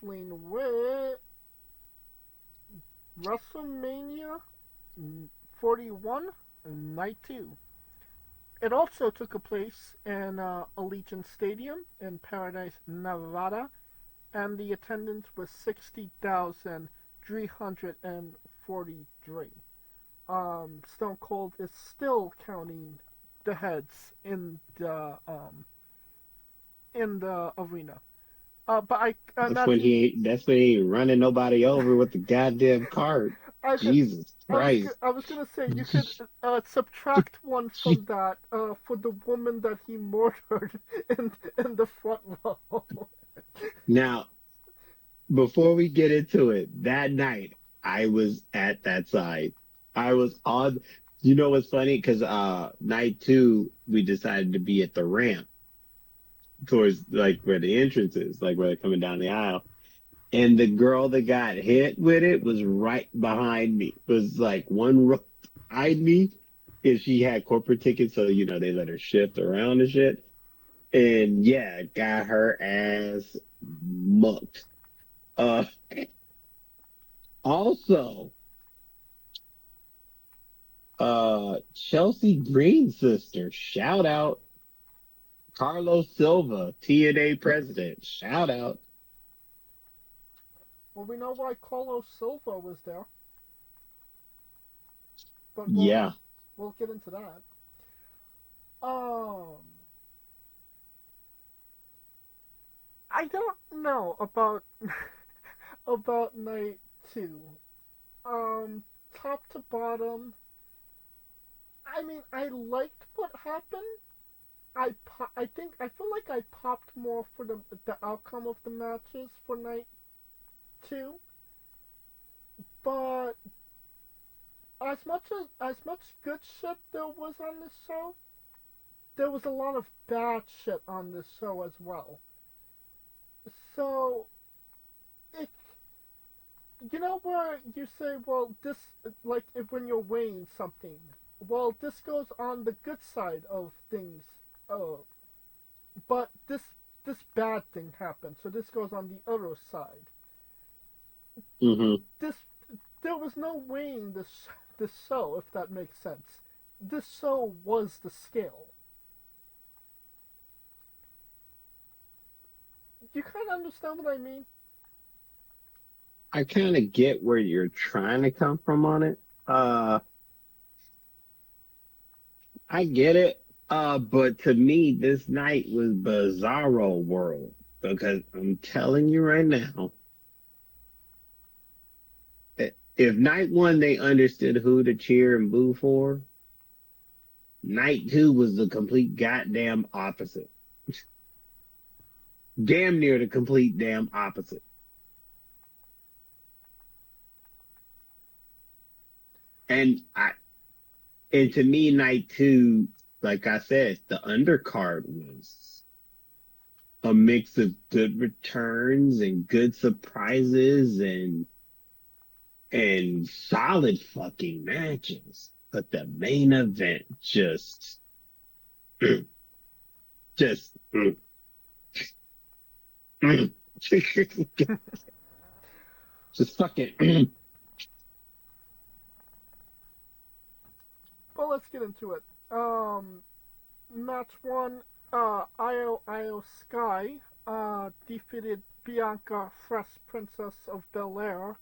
Wrestling with WrestleMania 41 Night 2. It also took place in Allegiant Stadium in Paradise, Nevada, and the attendance was 60,343. Stone Cold is still counting the heads in the arena. But I imagine That's when he ain't running nobody over with the goddamn cart. I could Jesus Christ. I was gonna say you could subtract one from that for the woman that he murdered in the front row. Now, before we get into it, that night I was at that side. I was on. You know what's funny? Because night two we decided to be at the ramp towards like where the entrance is, like where they're coming down the aisle. And the girl that got hit with it was right behind me. It was like one row behind me. And she had corporate tickets, so they let her shift around and shit. And yeah, got her ass mucked. Uh, Also, Chelsea Green's sister, shout out Carlos Silva, TNA president, shout out. Well, we know why Carlos Silva was there, but Yeah, we'll get into that. Um, I don't know about about night two. Um, Top to bottom, I mean, I liked what happened. I feel like I popped more for the outcome of the matches for night two, but as much good shit there was on this show, there was a lot of bad shit on this show as well. So it where you say, well, this, like, if when you're weighing something, well, this goes on the good side of things, uh, but this bad thing happened, so this goes on the other side. hmm This There was no weighing this show, if that makes sense. This show was the scale. You kind of understand what I mean? I kind of get where you're trying to come from on it. I get it. But to me, this night was bizarro world because I'm telling you right now, if night one they understood who to cheer and boo for, night two was the complete goddamn opposite. Damn near the complete damn opposite. And to me, night two, like I said, the undercard was a mix of good returns and good surprises and solid fucking matches. But the main event just, just fucking. Well, let's get into it. Match one, Io Sky defeated Bianca, Fresh Princess of Bel Air,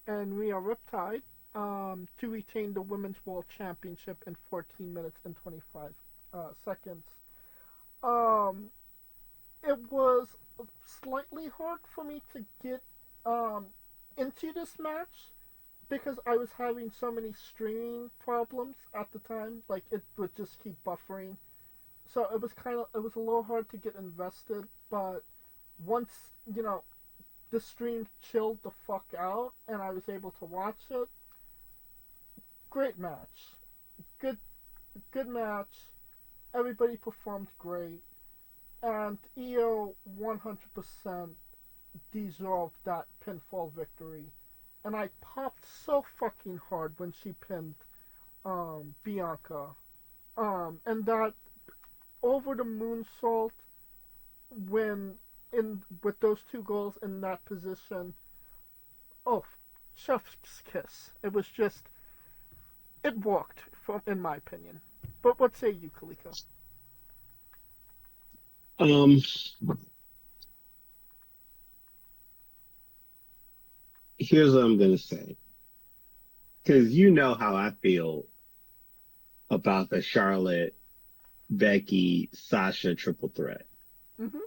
and Rhea Riptide to retain the Women's World Championship in 14 minutes and 25 seconds. Um, it was slightly hard for me to get um, into this match because I was having so many streaming problems at the time. Like, it would just keep buffering. So it was a little hard to get invested, but once, the stream chilled the fuck out and I was able to watch it, great match. Good good match. Everybody performed great. And EO 100% deserved that pinfall victory. And I popped so fucking hard when she pinned Bianca. And that over the moonsault when in with those two girls in that position, oh, chef's kiss. It was just it worked, from in my opinion. But what say you, Kaliko? Um, Here's what I'm gonna say, because you know how I feel about the Charlotte, Becky, Sasha triple threat. Mm-hmm.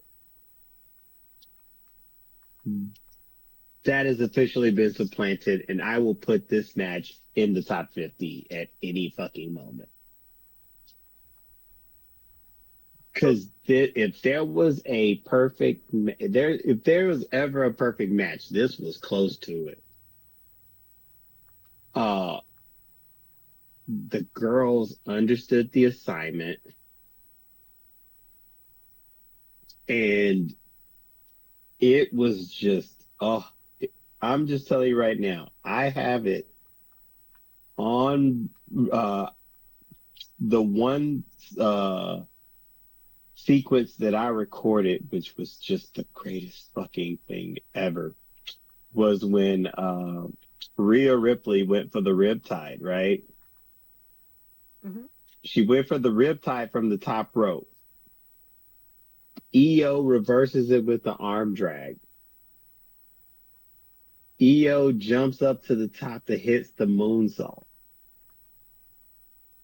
That has officially been supplanted, and I will put this match in the top 50 at any fucking moment. Because if there was a if there was ever a perfect match, this was close to it. Uh, the girls understood the assignment, and it was just, I'm just telling you right now, I have it on the one sequence that I recorded, which was just the greatest fucking thing ever, was when Rhea Ripley went for the riptide, right? Mm-hmm. She went for the riptide from the top rope. EO reverses it with the arm drag. EO jumps up to the top that hits the moonsault.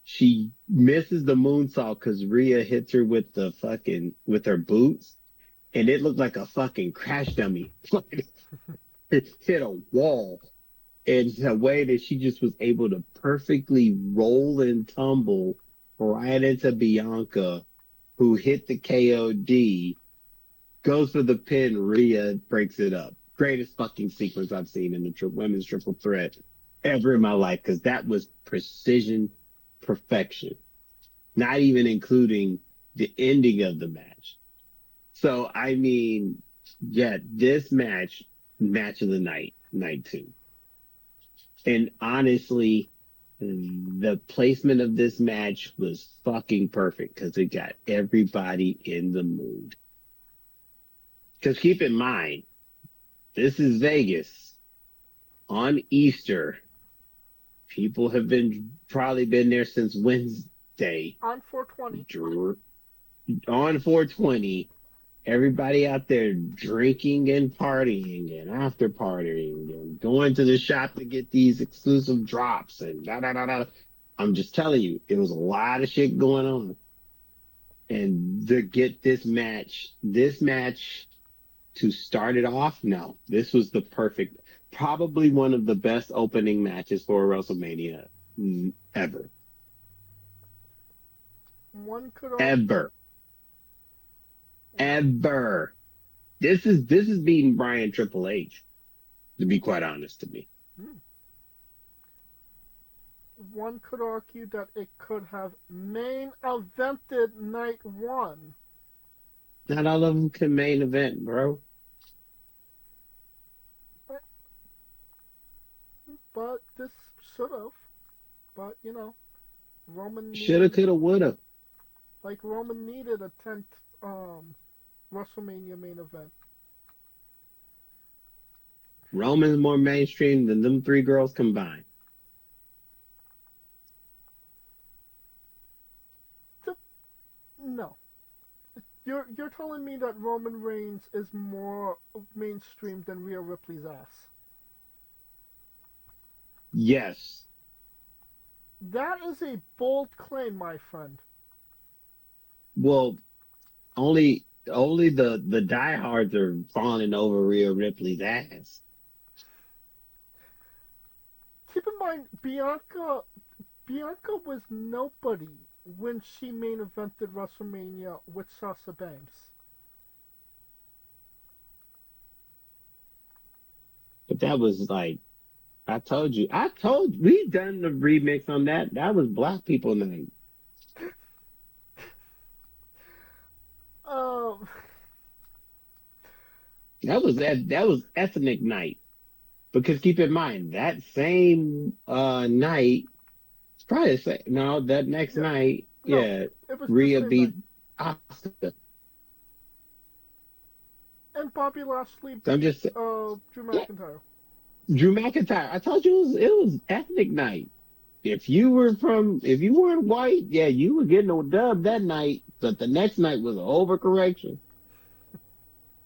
She misses the moonsault because Rhea hits her with with her boots, and it looked like a fucking crash dummy. It hit a wall in a way that she just was able to perfectly roll and tumble right into Bianca, who hit the KOD, goes for the pin, Rhea breaks it up. Greatest fucking sequence I've seen in the women's triple threat ever in my life, because that was precision perfection, not even including the ending of the match. So, I mean, yeah, this match of the night two. And honestly, the placement of this match was fucking perfect because it got everybody in the mood. Because keep in mind, this is Vegas on Easter. People have probably been there since Wednesday. On 420. On 420. Everybody out there drinking and partying and after partying and going to the shop to get these exclusive drops and da da da da. I'm just telling you, it was a lot of shit going on. And to get this match to start it off, no, this was the perfect, probably one of the best opening matches for a WrestleMania ever. One could ever. This is beating Brian Triple H, to be quite honest to me. One could argue that it could have main evented night one. Not all of them can main event, bro. But this should have. But, you know, Roman shoulda, coulda, woulda. Like Roman needed a 10th WrestleMania main event. Roman's more mainstream than them three girls combined. No. You're telling me that Roman Reigns is more mainstream than Rhea Ripley's ass? Yes. That is a bold claim, my friend. Well, only the diehards are fawning over Rhea Ripley's ass. Keep in mind, Bianca was nobody when she main evented WrestleMania with Sasha Banks. But that was like, we done the remix on that. That was Black People Night. That was ethnic night. Because keep in mind, that same night, probably that next night, Rhea beat Asuka. Bobby Lashley I'm beat just Drew yeah, McIntyre. Drew McIntyre. I told you it was ethnic night. If you weren't white, yeah, you were getting a dub that night. But the next night was an overcorrection,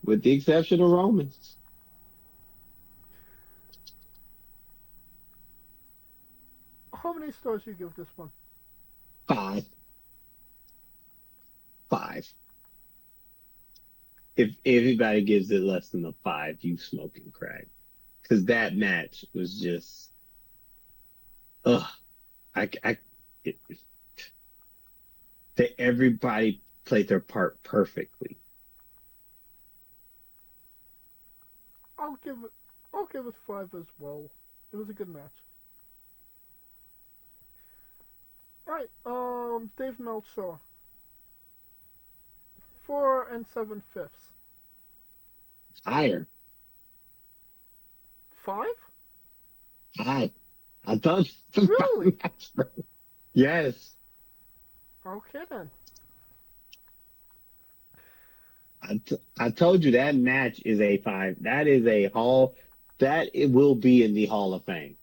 with the exception of Roman. How many stars do you give this one? Five, five. If anybody gives it less than a five, you smoking crack. Because that match was just, ugh. I, it, everybody played their part perfectly. I'll give it. I'll give it five as well. It was a good match. All right. Dave Meltzer. 4 7/5. Higher, Five? five. I thought Really? yes. Okay then. I told you that match is a five. That is a hall. That it will be in the Hall of Fame.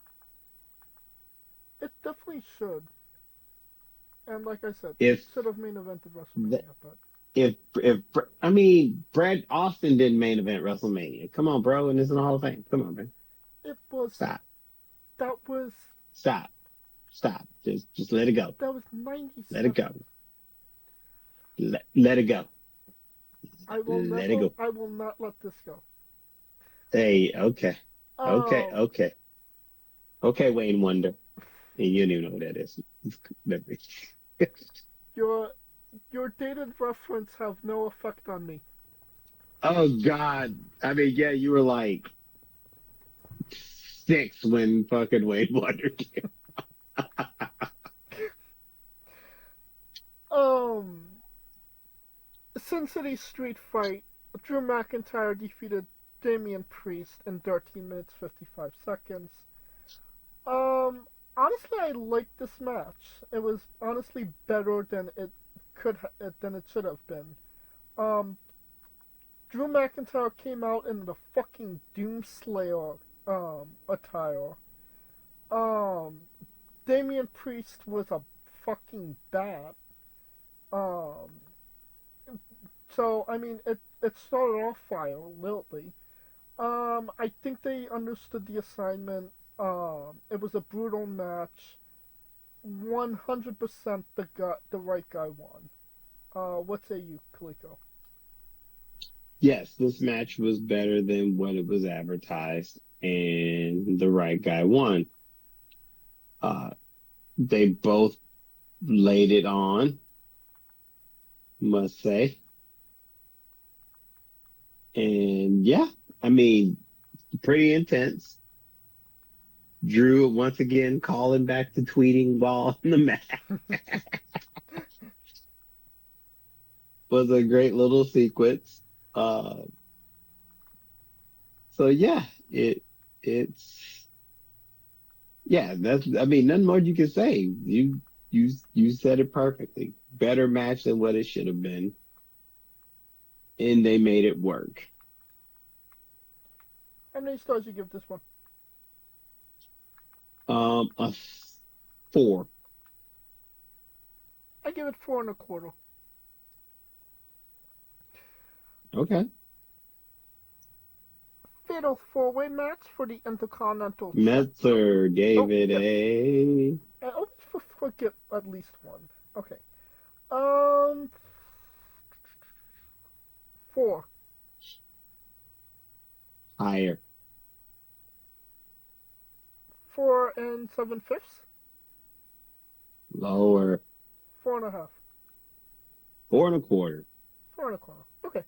It definitely should. And like I said, it If should have main evented the, WrestleMania, but if I mean Brett Austin didn't main event WrestleMania. Come on, bro, and it's in the Hall of Fame. Come on, man. it was Stop. that was Stop. Stop. Just let it go. that was Let it 97. go. Let it go. I will Let it never. go. I will not let this go. Hey, okay. Okay, Um, okay. Okay, Wayne Wonder. And you don't even know what that is. your your dated reference have no effect on me. Oh God. I mean, yeah, you were like six when fucking Wayne Wonder came. Um, Sin City Street Fight. Drew McIntyre defeated Damian Priest in 13 minutes 55 seconds. Um, Honestly, I liked this match. It was honestly better than it should have been. Um, Drew McIntyre came out in the fucking Doomslayer attire. Um, Damian Priest was a fucking bat. Um, so I mean, it started off violently. I think they understood the assignment. It was a brutal match. 100% the right guy won. What say you, Kaliko? Yes, this match was better than what it was advertised, and the right guy won. Uh, they both laid it on, must say. And yeah, I mean, pretty intense. Drew once again calling back to tweeting while on the mat was a great little sequence. Uh, so yeah, it's yeah, that's I mean, nothing more you can say. You said it perfectly. Better match than what it should have been, and they made it work. How many stars you give this one? A four. I give it 4 1/4. Okay. Fatal four-way match for the Intercontinental Champ. Metzer gave Oh, it yes. a I always forget at least one. Okay. Um, 4. higher, 4 7/5. lower, 4.5. 4 1/4. 4 1/4. Okay.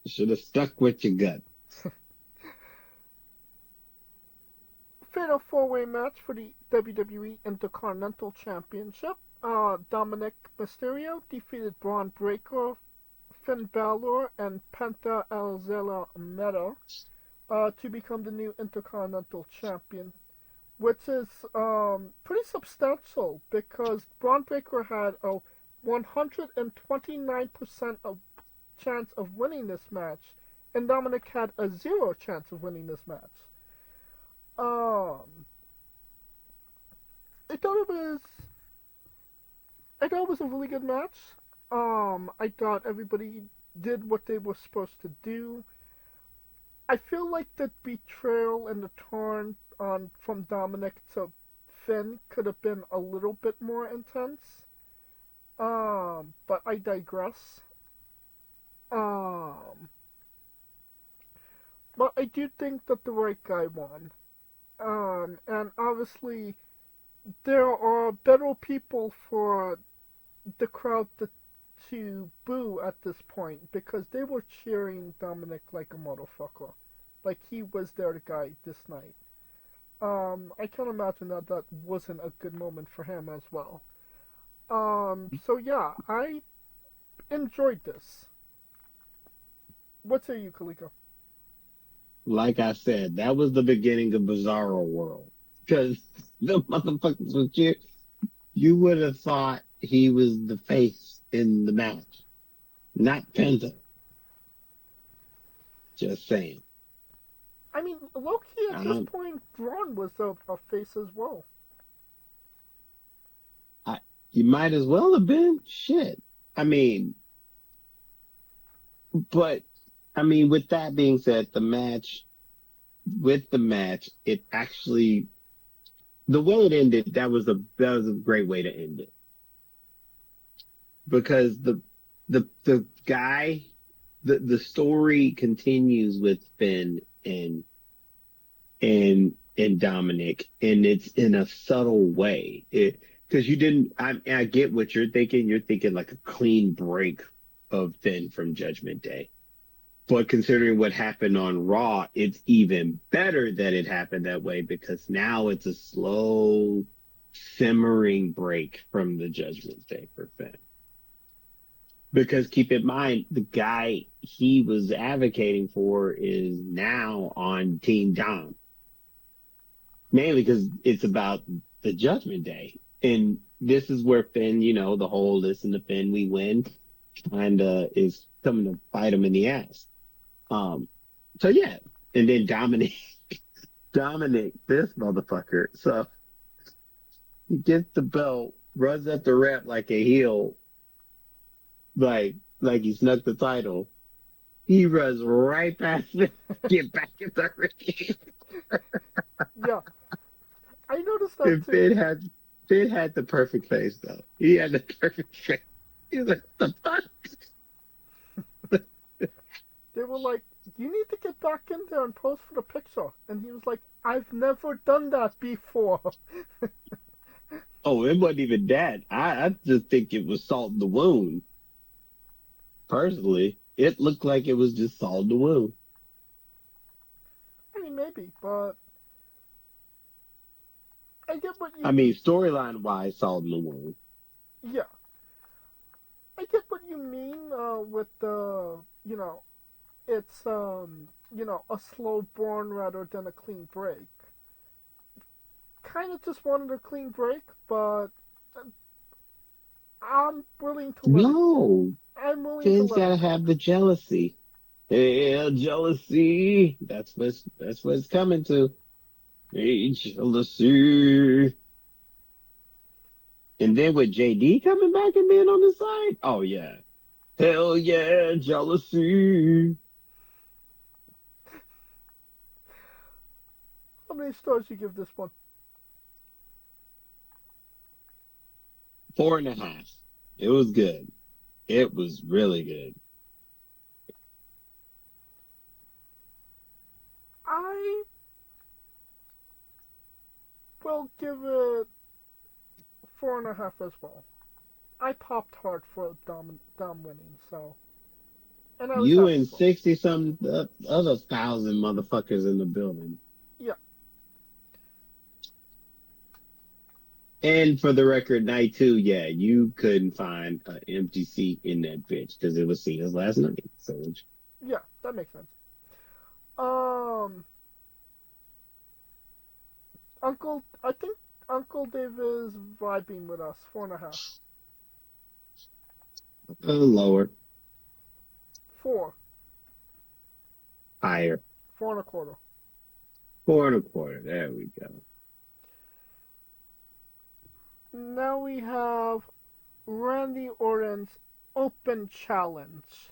Should have stuck with your gut. Fatal four-way match for the WWE Intercontinental Championship. Dominic Mysterio defeated Braun Breaker, Finn Balor, and Penta Elzela Meta to become the new Intercontinental Champion, which is pretty substantial because Braun Breaker had a 129% of chance of winning this match, and Dominic had a zero chance of winning this match. Um, I thought it was I thought it was a really good match. I thought everybody did what they were supposed to do. I feel like the betrayal and the turn on from Dominic to Finn could have been a little bit more intense. But I digress. Um, but I do think that the right guy won. And obviously there are better people for the crowd to boo at this point because they were cheering Dominic like a motherfucker. Like he was their guy this night. I can imagine that that wasn't a good moment for him as well. So yeah, I enjoyed this. What say you, Kaliko? Like I said, that was the beginning of Bizarro World. Because the motherfuckers was here. You would have thought he was the face in the match, not Penta. Just saying. I mean, Loki at this Um, point, Braun was a face as well. I, you might as well have been. Shit. I mean, but I mean, with that being said, the match, it actually, the way it ended, that was a great way to end it because the guy, the story continues with Finn and Dominic, and it's in a subtle way. Because you didn't, I get what you're thinking. You're thinking like a clean break of Finn from Judgment Day. But considering what happened on Raw, it's even better that it happened that way because now it's a slow, simmering break from the Judgment Day for Finn. Because keep in mind, the guy he was advocating for is now on Team Dom. Mainly because it's about the Judgment Day. And this is where Finn, the whole listen to Finn, we win, kind of is coming to bite him in the ass. So yeah, and then Dominic, this motherfucker. So he gets the belt, runs up the rep like a heel, like he snuck the title. He runs right past it, get back in the ring. Yeah, I noticed that And too. Finn had the perfect face though. He had the perfect face. He was like, what the fuck? They were like, "You need to get back in there and pose for the picture," and he was like, "I've never done that before." Oh, it wasn't even that. I just think it was salt in the wound. Personally, it looked like it was just salt in the wound. I mean, maybe, but I get what you I mean, mean. storyline wise, salt in the wound. Yeah, I get what you mean with the, it's a slow burn rather than a clean break. Kind of just wanted a clean break, but uh, I'm willing to let it. No, I'm willing to Finn's let it gotta go. have the jealousy. Yeah, jealousy. That's what it's coming to. Hey, jealousy. And then with JD coming back and being on the side, oh yeah, hell yeah, jealousy. How many stars you give this one? 4.5. It was good. It was really good. I will give it 4.5 as well. I popped hard for Dom winning, so and I was You happy and for him. 60 some other thousand motherfuckers in the building. Yeah, And for the record, night two, yeah, you couldn't find an empty seat in that bitch because it was Cena's last night. So yeah, that makes sense. Um, I think Uncle Dave is vibing with us. 4.5, lower. 4. Higher. 4.25. 4.25. There we go. Now we have Randy Orton's Open Challenge.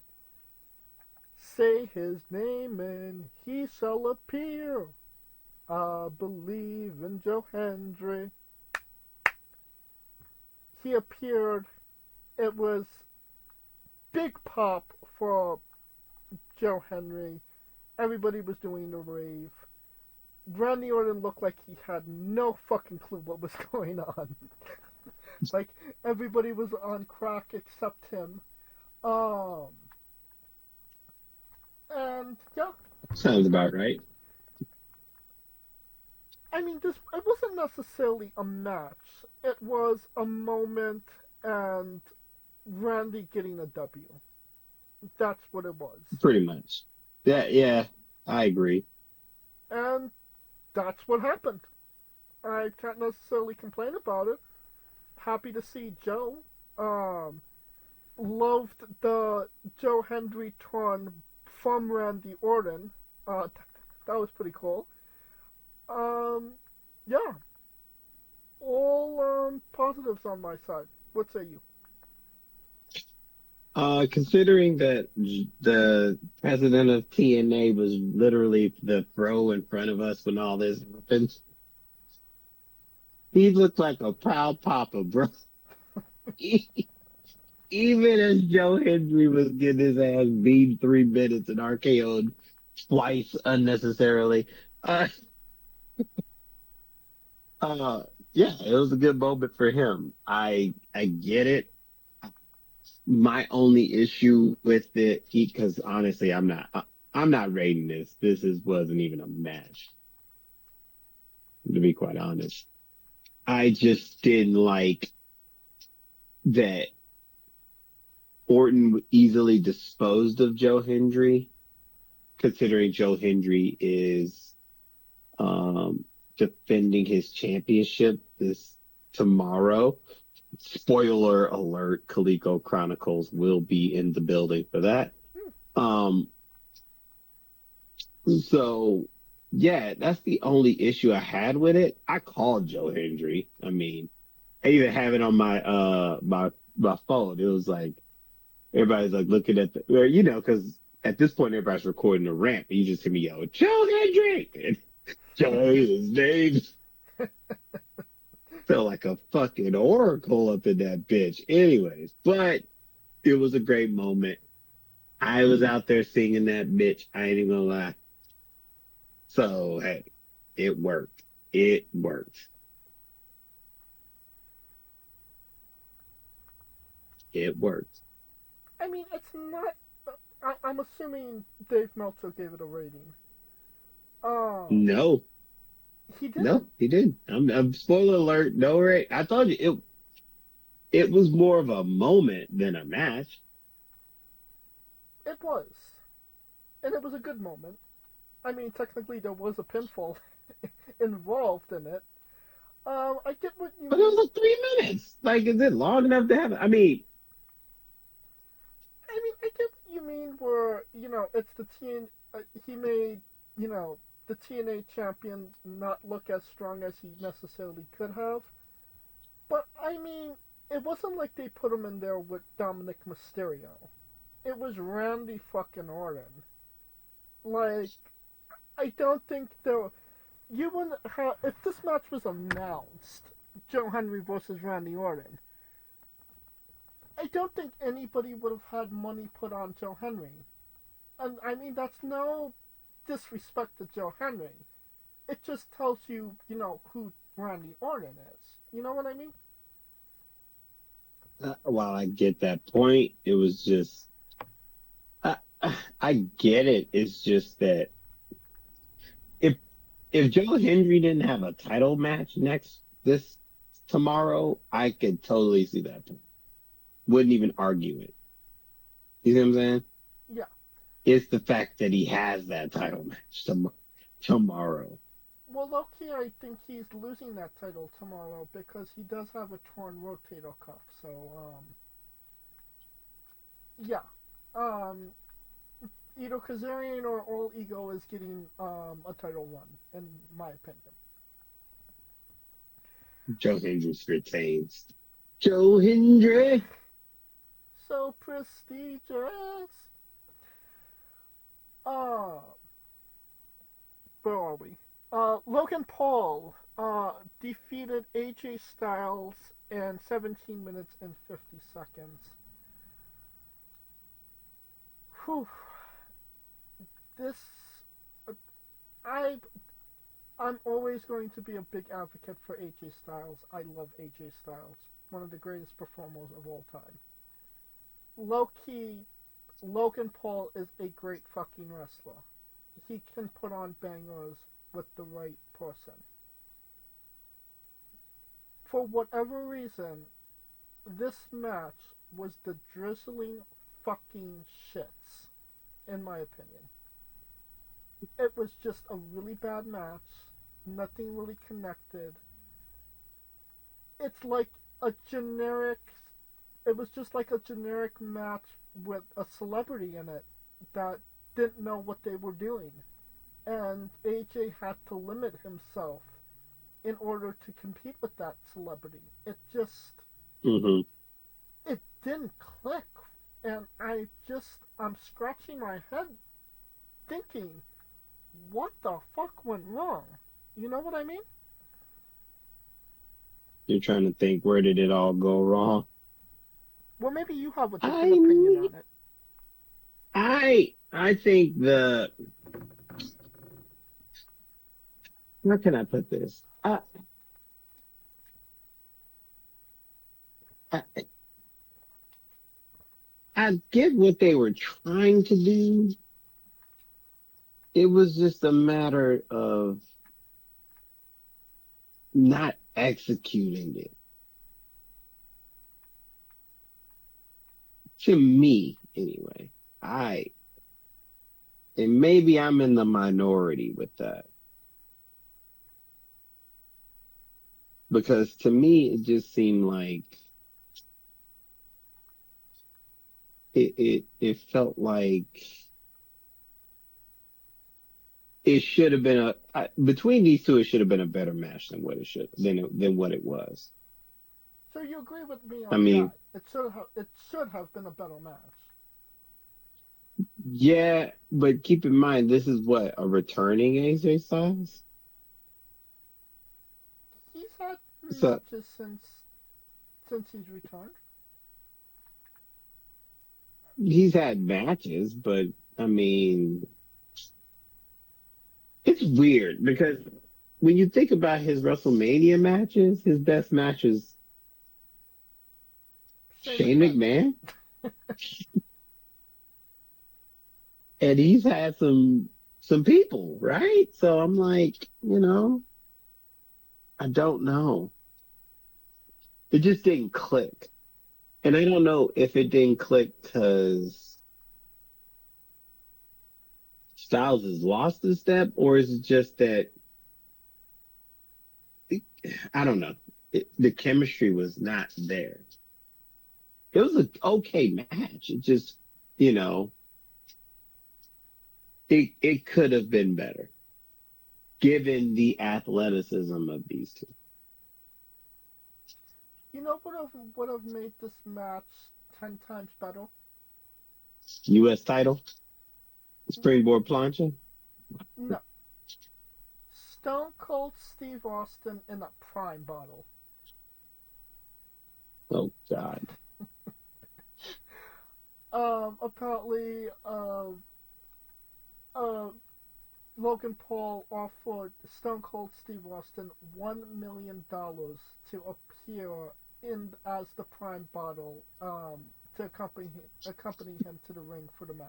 Say his name and he shall appear. I believe in Joe Hendry. He appeared. It was big pop for Joe Henry. Everybody was doing the rave. Randy Orton looked like he had no fucking clue what was going on. Like everybody was on crack except him. Um, and yeah, Sounds about right. I mean, this it wasn't necessarily a match. It was a moment and Randy getting a W. That's what it was. Pretty much. Yeah, I agree. And that's what happened. I can't necessarily complain about it. Happy to see Joe. Loved the Joe Hendry turn from Randy Orton. That was pretty cool. Um, yeah, all positives on my side. What say you? Considering that the president of TNA was literally the throw in front of us when all this happened, he looked like a proud papa, bro. Even as Joe Hendry was getting his ass beat 3 minutes and RKO'd twice unnecessarily. Uh, uh, yeah, it was a good moment for him. I get it. My only issue with it, because honestly, I'm not rating this. Wasn't even a match, to be quite honest. I just didn't like that Orton easily disposed of Joe Hendry, considering Joe Hendry is defending his championship this tomorrow. Spoiler alert, Coleco Chronicles will be in the building for that. Um, so yeah, that's the only issue I had with it. I called Joe Hendry. I mean, I even have it on my phone. It was like everybody's like looking at the, or, because at this point everybody's recording the rant, and you just hear me yell, Joe Hendry, and Joe his name. Felt like a fucking oracle up in that bitch. Anyways, but it was a great moment. I was out there singing that bitch. I ain't even gonna lie. So hey, it worked. It worked. It worked. I mean, it's not. I'm assuming Dave Meltzer gave it a rating. Um, No, he no, didn't. he didn't. I'm spoiler alert. No, right? I told you it was more of a moment than a match. It was, and it was a good moment. I mean, technically there was a pinfall involved in it. I get what you But it mean. was like 3 minutes. Like, is it long enough to have? I get what you mean. Where it's the TN. He made the TNA champion not look as strong as he necessarily could have. But I mean, it wasn't like they put him in there with Dominic Mysterio. It was Randy fucking Orton. Like, I don't think there. You wouldn't have if this match was announced, Joe Henry versus Randy Orton. I don't think anybody would have had money put on Joe Henry. And I mean, that's no disrespect to Joe Henry. It just tells you, who Randy Orton is. You know what I mean? While I get that point, it was just I, I get it. It's just that if if Joe Hendry didn't have a title match next this tomorrow, I could totally see that point. Wouldn't even argue it. You know what I'm saying? Yeah. It's the fact that he has that title match tomorrow. Well, Loki, I think he's losing that title tomorrow because he does have a torn rotator cuff. So, yeah. Um, either Kazarian or All Ego is getting a title run, in my opinion. Joe Hendricks retains. Joe Hendry. So prestigious. Uh, where are we? Logan Paul defeated AJ Styles in 17 minutes and 50 seconds. Whew. This, I, I'm always going to be a big advocate for AJ Styles. I love AJ Styles, one of the greatest performers of all time. Low key, Logan Paul is a great fucking wrestler. He can put on bangers with the right person. For whatever reason, this match was the drizzling fucking shits, in my opinion. It was just a really bad match. Nothing really connected. It's like a generic. It was just like a generic match with a celebrity in it that didn't know what they were doing. And AJ had to limit himself in order to compete with that celebrity. It just. Mm-hmm. It didn't click. And I'm scratching my head thinking, what the fuck went wrong? You know what I mean? You're trying to think, where did it all go wrong? Well, maybe you have a different opinion I on it. I think how can I put this? I I get what they were trying to do. It was just a matter of not executing it. To me, anyway. I and maybe I'm in the minority with that. Because to me it just seemed like it felt like it should have been between these two, it should have been a better match than what it was. So you agree with me I on mean, that? It should have been a better match. yeah, but keep in mind this is what, a returning AJ Styles. He's had So matches since he's returned. he's had matches, but I mean, it's weird because when you think about his WrestleMania matches, his best matches, Shane Shane McMahon. McMahon. And he's had some people, right? So I'm like, I don't know. It just didn't click. And I don't know if it didn't click because Styles has lost a step, or is it just that, I don't know. The chemistry was not there. It was an okay match. It just, it could have been better given the athleticism of these two. You know what would have made this match 10 times better? U.S. title, springboard plancha. No. Stone Cold Steve Austin in a prime bottle. Oh God. Apparently, Logan Paul offered Stone Cold Steve Austin $1 million to appear as the prime bottle, to accompany him to the ring for the match.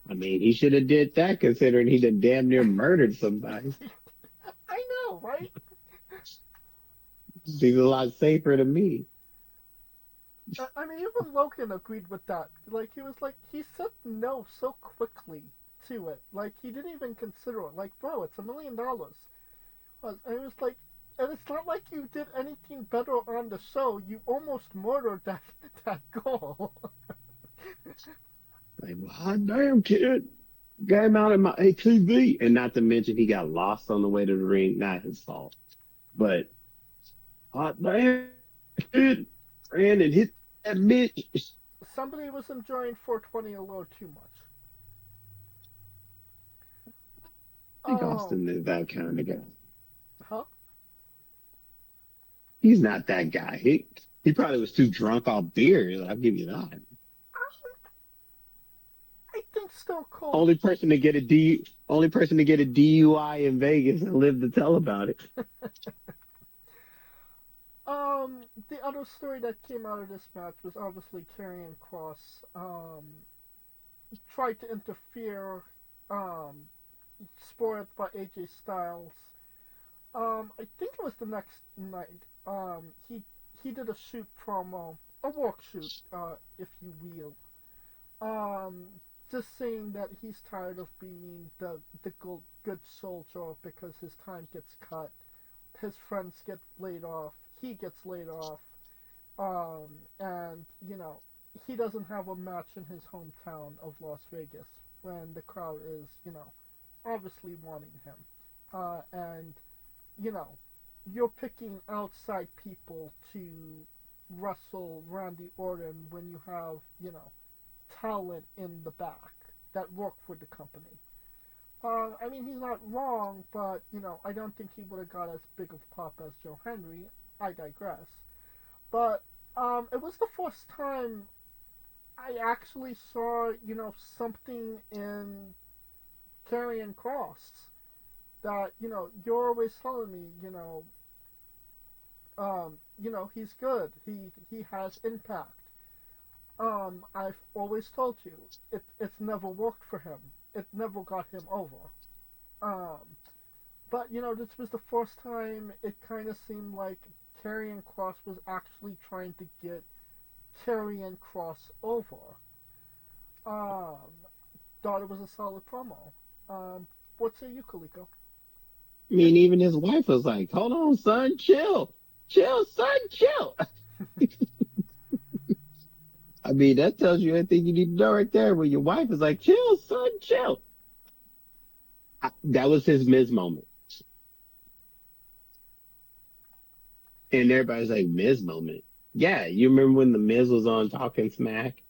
I mean, he should have did that considering he done damn near murdered somebody. I know, right? Seems a lot safer to me. I mean, even Logan agreed with that. Like, he said no so quickly to it. Like, he didn't even consider it. Like, bro, it's $1 million. And it was like, and it's not like you did anything better on the show. You almost murdered that goal. Like, well, damn, kid, got him out of my ATV. And not to mention, he got lost on the way to the ring. Not his fault. But, hot damn, kid, ran and hit that bitch. Somebody was enjoying 420 a little too much. I think Um, Austin is that kind of guy. huh? He's not that guy. He probably was too drunk off beer. I'll give you that. I think Stone Cold. Only person to get a DUI in Vegas and live to tell about it. The other story that came out of this match was obviously Karrion Cross. Tried to interfere. Um, Spoiled by AJ Styles. I think it was the next night. He did a shoot promo, a walk shoot, if you will. Um, just saying that he's tired of being the good soldier because his time gets cut, his friends get laid off, he gets laid off, and he doesn't have a match in his hometown of Las Vegas when the crowd is obviously wanting him, and you know you're picking outside people to wrestle Randy Orton when you have talent in the back that work for the company. I mean, he's not wrong, but I don't think he would have got as big of pop as Joe Henry. I digress. But it was the first time I actually saw something in Karrion Cross that you're always telling me he's good. He has impact. I've always told you it's never worked for him. It never got him over. Um, but this was the first time it kind of seemed like Karrion Cross was actually trying to get Karrion Cross over. Um, Thought it was a solid promo. What say you, Kaliko? I mean, even his wife was like, "Hold on, son, chill, chill, son, chill." I mean, that tells you everything you need to know right there. When your wife is like, "Chill, son, chill." That was his Miz moment, and everybody's like, "Miz moment." Yeah, you remember when the Miz was on Talking Smack,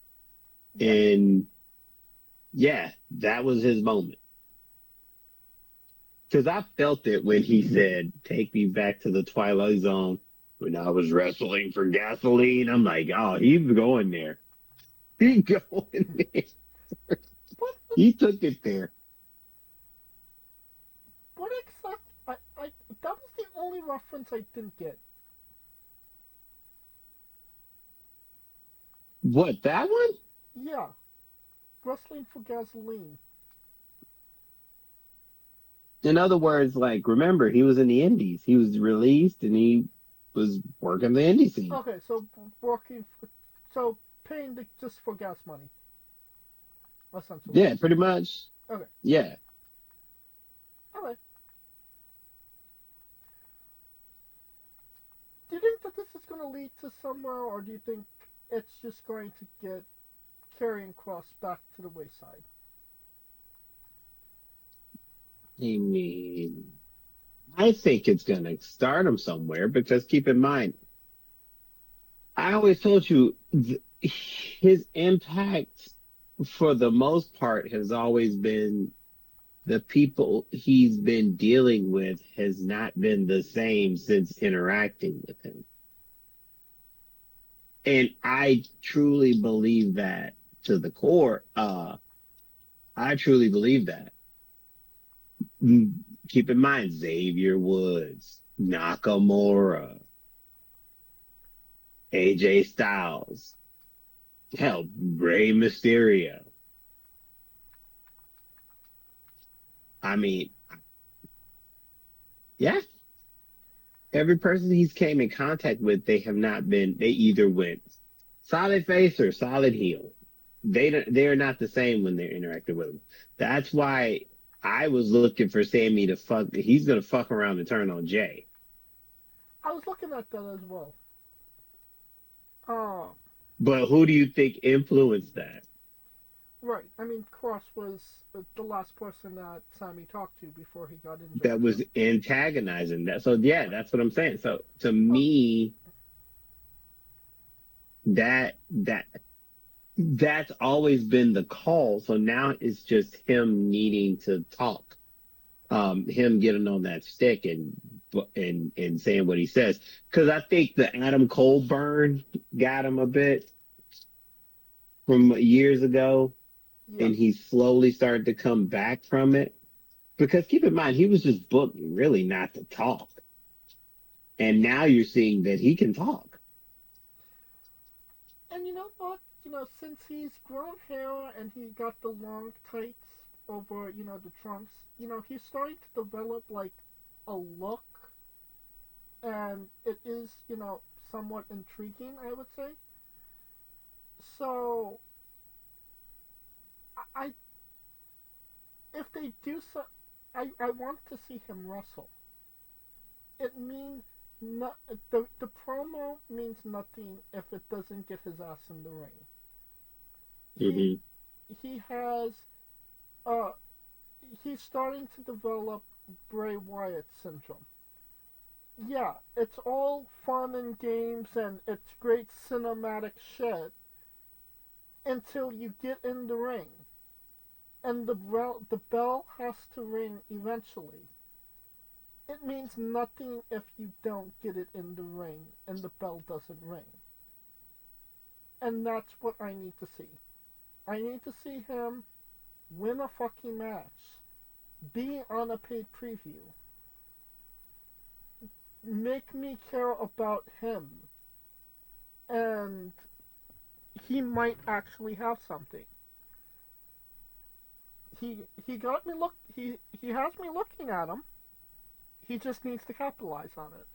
Yeah. and yeah, that was his moment. Because I felt it when he said, "Take me back to the Twilight Zone when I was wrestling for gasoline." I'm like, oh, he's going there. He going there. What? He took it there. What exact? I that was the only reference I didn't get. What, that one? Yeah, wrestling for gasoline. In other words, like, remember, he was in the Indies. He was released and he was working the indie scene. Okay, so working, so paying just for gas money, essentially. Yeah, pretty much. Okay, Yeah. okay. Do you think that this is going to lead to somewhere, or do you think it's just going to get Karrion Cross back to the wayside? I mean, I think it's going to start him somewhere because keep in mind, I always told you his impact for the most part has always been the people he's been dealing with has not been the same since interacting with him. And I truly believe that to the core. I truly believe that. Keep in mind, Xavier Woods, Nakamura, AJ Styles, hell, Rey Mysterio. I mean, yeah, every person he's came in contact with, they have not been, they either went solid face or solid heel. They're not the same when they're interacting with him. That's why I was looking for Sammy to fuck. He's gonna fuck around and turn on Jay. I was looking at that as well. Uh, But who do you think influenced that? Right. I mean, Cross was the last person that Sammy talked to before he got injured. that So was antagonizing that. So yeah, right. that's what I'm saying. So to Uh, me, that that's always been the call. So now it's just him needing to talk, him getting on that stick and saying what he says. Because I think the Adam Cole burn got him a bit from years ago, yeah. and he slowly started to come back from it. Because keep in mind, he was just booked really not to talk, and now you're seeing that he can talk. And you know what? Since he's grown hair and he got the long tights over, the trunks, he's starting to develop like a look, and it is, somewhat intriguing, I would say. So, I if they do so, I want to see him wrestle. It means not the promo means nothing if it doesn't get his ass in the ring. He Hmm. he has uh he's starting to develop Bray Wyatt syndrome. Yeah, it's all fun and games and it's great cinematic shit until you get in the ring. And the bell has to ring eventually. It means nothing if you don't get it in the ring and the bell doesn't ring. And that's what I need to see. I need to see him win a fucking match, be on a paid preview, make me care about him, and he might actually have something. He got me look he has me looking at him. He just needs to capitalize on it.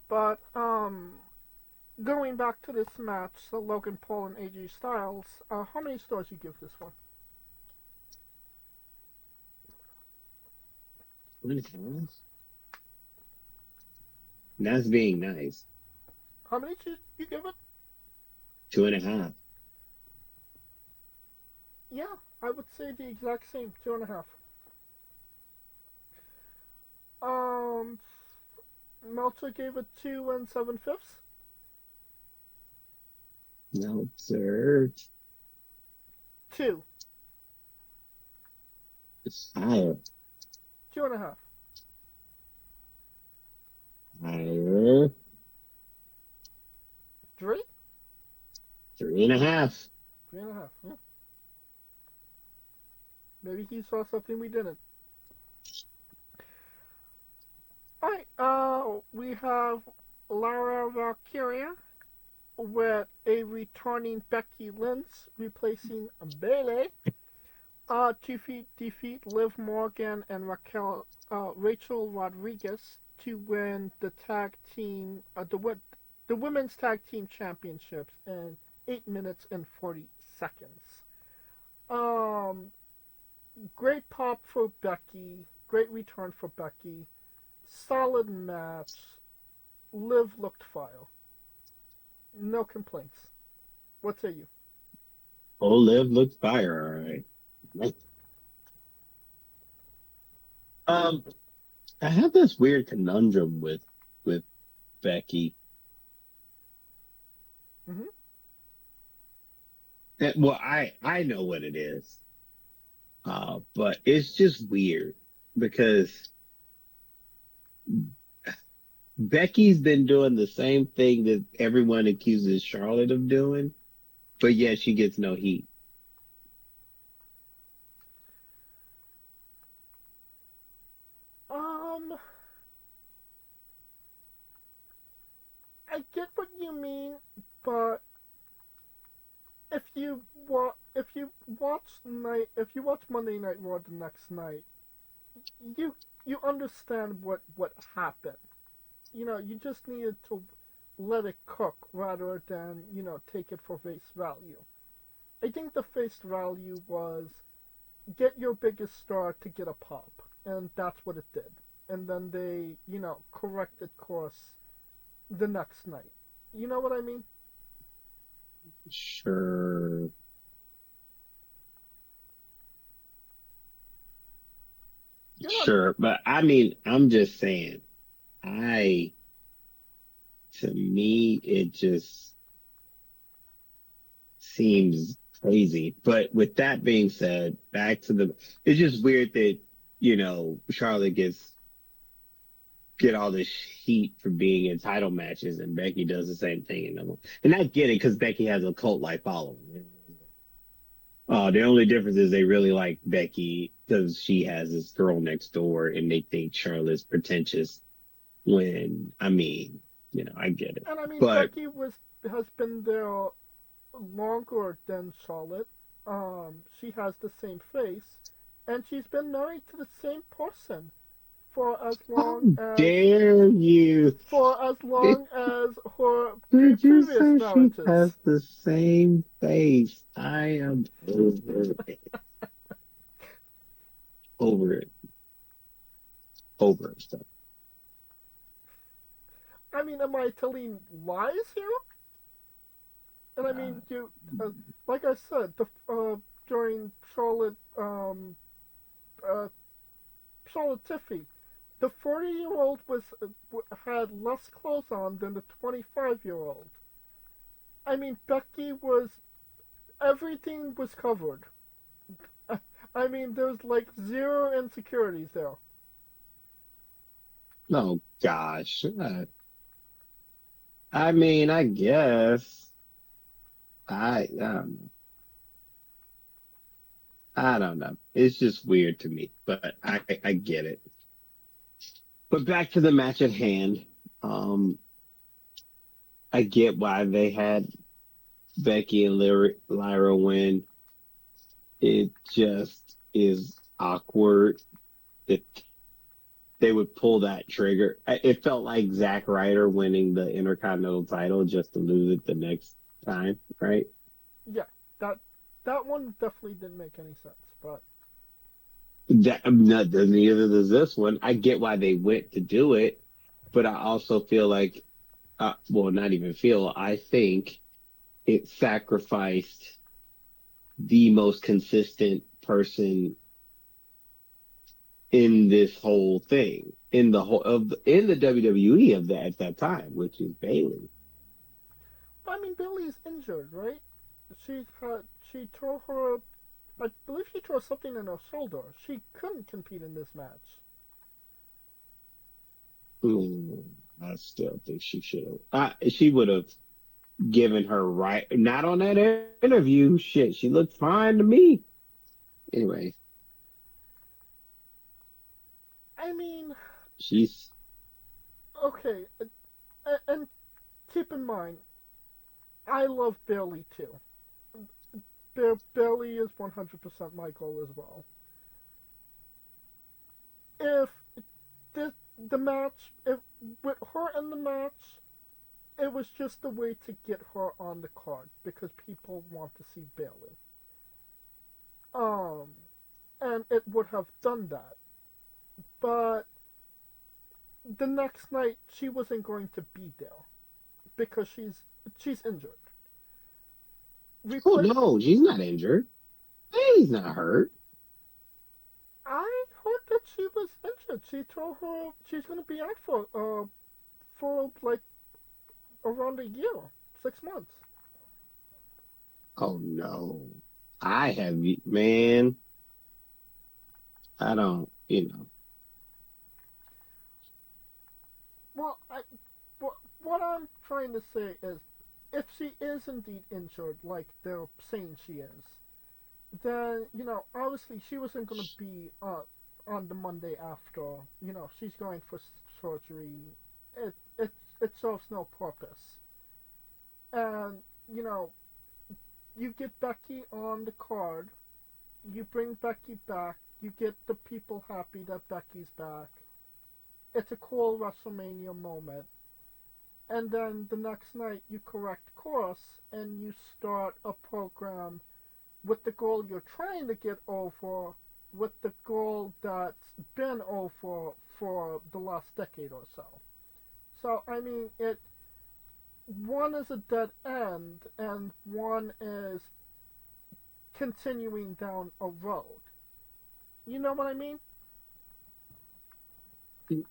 But going back to this match, so Logan Paul and AJ Styles, how many stars you give this one? That's being nice. How many did you give it? 2.5. Yeah, I would say the exact same, 2.5. Um, Meltzer gave it 2 and 7/5. No, sir. Two, It's higher. 2.5. Higher. Three, 3.5. 3.5. Yeah. Maybe he saw something we didn't. Alright, we have Lara Valkyria with a returning Becky Lynch replacing Bayley. To defeat Liv Morgan and Rachel Rodriguez to win the tag team, the women's tag team championships in 8 minutes and 40 seconds. Um, Great pop for Becky, great return for Becky, solid match. Liv looked fire. No complaints. What say you? Oh, Liv looks fire, all right. Um, I have this weird conundrum with Becky. Mm-hmm. Well, I know what it is, but it's just weird because Becky's been doing the same thing that everyone accuses Charlotte of doing, but yet she gets no heat. Um, I get what you mean, but if you watch Monday Night Raw the next night, you you understand what happened. You just needed to let it cook rather than take it for face value. I think the face value was get your biggest star to get a pop, and that's what it did. And then they corrected course the next night. You know what I mean? Sure, You know, sure. But I mean, I'm just saying, I, to me, it just seems crazy. But with that being said, back to it's just weird that, Charlotte get all this heat for being in title matches and Becky does the same thing in them. And I get it because Becky has a cult like following. The only difference is they really like Becky because she has this girl next door and they think Charlotte's pretentious when, I mean, I get it. and I mean But Becky was has been there longer than Charlotte. She has the same face, and she's been married to the same person for as how long as dare you? her three Did you previous say she marriages. has the same face? I am over it, over it. Stuff. I mean, am I telling lies here? And I mean, like I said, the during uh, Charlotte Tiffy, the 40-year-old had less clothes on than the 25-year-old. I mean, Becky was everything was covered. I mean, there's like zero insecurities there. Oh gosh. I mean, I guess I don't know. It's just weird to me, but I get it. But back to the match at hand. Um, I get why they had Becky and Lyra win. It just is awkward that they would pull that trigger. It felt like Zack Ryder winning the Intercontinental title just to lose it the next time, right? Yeah, that that one definitely didn't make any sense. But Neither does this one. I get why they went to do it, but I also feel like, well, not even feel. I think it sacrificed the most consistent person in this whole thing, in the WWE of that at that time, which is Bayley. I mean, Billy's injured, right? She tore her. I believe she tore something in her shoulder. She couldn't compete in this match. Mm, I still think she should have. She would have given her right. Not on that interview. Shit, she looked fine to me. Anyway, I mean, she's okay, and keep in mind, I love Bailey too. Bailey is 100% my goal as well. If the match, if with her in the match, it was just a way to get her on the card because people want to see Bailey. Um, and it would have done that, but the next night she wasn't going to be there because she's injured. oh Repla no, she's not injured. Bailey's not hurt. I heard that she was injured. She told her she's going to be out for like around a year, 6 months. Oh no, I have man. I don't. Well, what I'm trying to say is, if she is indeed injured, like they're saying she is, then obviously she wasn't going to be on the Monday after. She's going for surgery. It it it serves no purpose. And you know, you get Becky on the card. You bring Becky back. You get the people happy that Becky's back. It's a cool WrestleMania moment. And then the next night you correct course and you start a program with the goal you're trying to get over, with the goal that's been over for the last decade or so. So I mean, one is a dead end and one is continuing down a road. You know what I mean?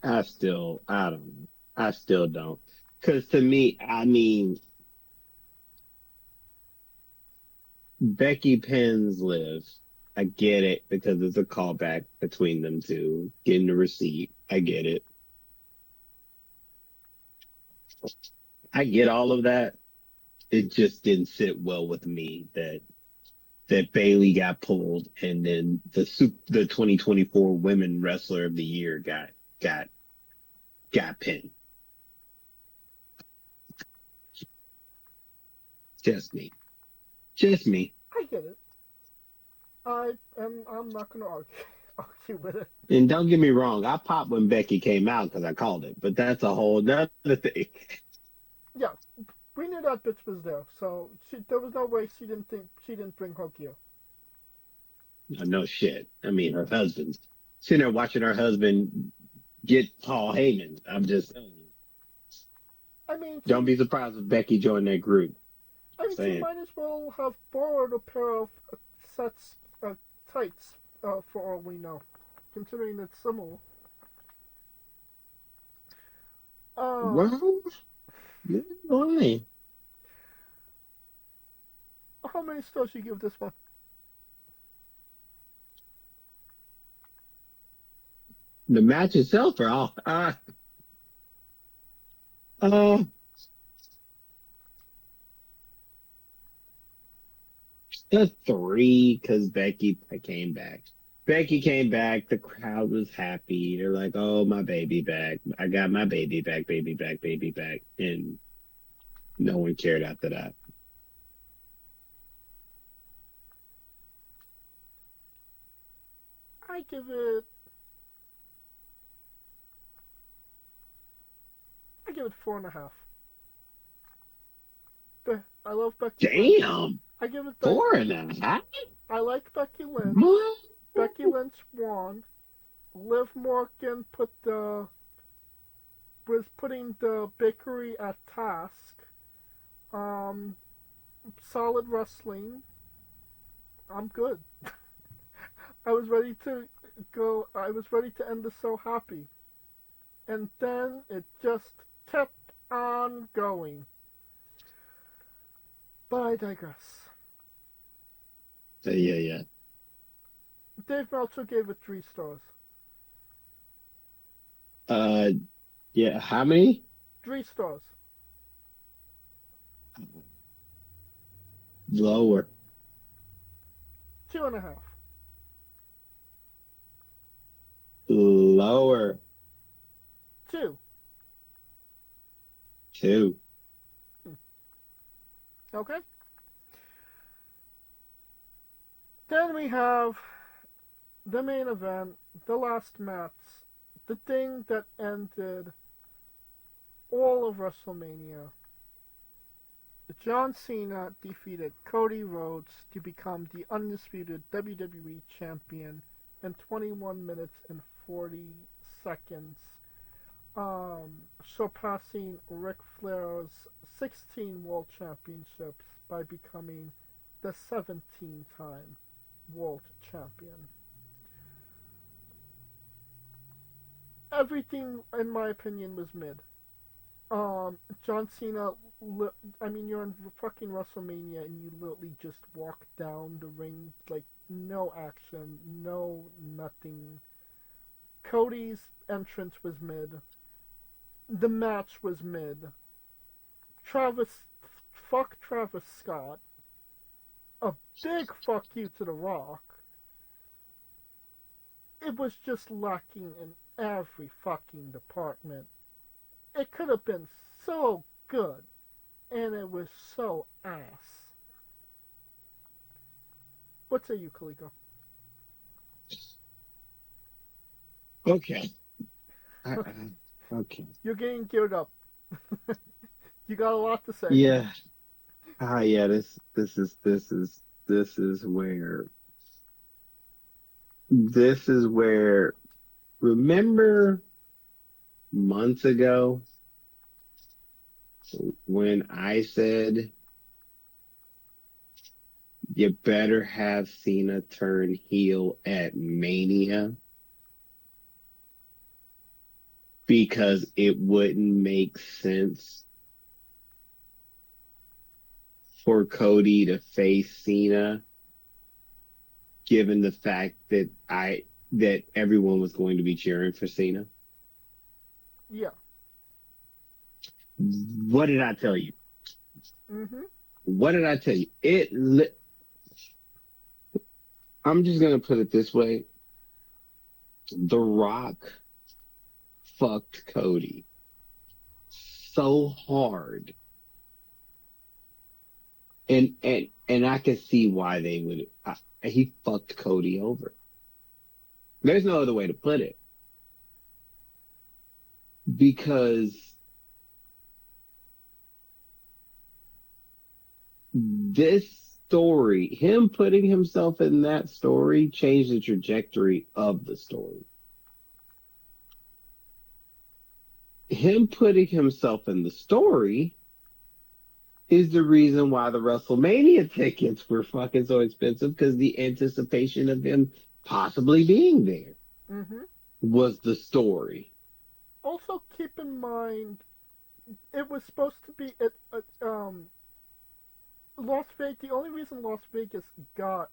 I don't know. I still don't. Because to me, I mean, Becky Penn's live. I get it because it's a callback between them two, getting the receipt. I get it. I get all of that. It just didn't sit well with me that Bailey got pulled and then the 2024 Women Wrestler of the Year got got pinned. Just me. Just me. I get it. I'm not gonna argue with it. And don't get me wrong, I popped when Becky came out because I called it, but that's a whole nother thing. Yeah, we knew that bitch was there, so there was no way she didn't bring her gear. No shit. I mean, her husband. Sitting there watching her husband get Paul Heyman. I'm just telling you. I mean, Don't be surprised if Becky joined that group. she Saying. might as well have borrowed a pair of sets tights for all we know, considering it's similar. Um, Well, why? how many stars you give this one? The match itself or all? Uh, a three because Becky came back. Becky came back. The crowd was happy. They're like, "Oh, my baby back! I got my baby back, baby back, baby back," and no one cared after that. I give it. I give it 4.5. I love Becky Lynch. Damn, I give it. 4.5. I like Becky Lynch. What? Becky Lynch won. Liv Morgan was putting the bakery at task. Um, solid wrestling. I'm good. I was ready to go. I was ready to end this so happy, and then it just kept on going. But I digress. Yeah, yeah. Dave Meltzer gave it 3 stars. Uh, yeah. How many? 3 stars. Lower. 2.5. Lower. 2. 2. Okay. Then we have the main event, the last match, the thing that ended all of WrestleMania. John Cena defeated Cody Rhodes to become the undisputed WWE Champion in 21 minutes and 40 seconds, surpassing Ric Flair's 16 World Championships by becoming the 17-time World Champion. Everything, in my opinion, was mid. John Cena, I mean, you're in fucking WrestleMania and you literally just walk down the ring, like, no action, no nothing. Cody's entrance was mid. The match was mid. Fuck Travis Scott. A big fuck you to The Rock. It was just lacking in every fucking department. It could have been so good, and it was so ass. What say you, Kaliko? Okay. Okay. You're getting geared up. You got a lot to say. Yeah. Yeah. This is where. This is where. Remember months ago when I said you better have Cena turn heel at Mania because it wouldn't make sense for Cody to face Cena given the fact that everyone was going to be cheering for Cena. Yeah. What did I tell you? Mm-hmm. What did I tell you? I'm just gonna put it this way: The Rock fucked Cody so hard, and I can see why they would. He fucked Cody over. There's no other way to put it because this story, him putting himself in that story, changed the trajectory of the story. Him putting himself in the story is the reason why the WrestleMania tickets were fucking so expensive because the anticipation of him possibly being there Mm-hmm. was the story. Also, keep in mind, it was supposed to be Las Vegas. The only reason Las Vegas got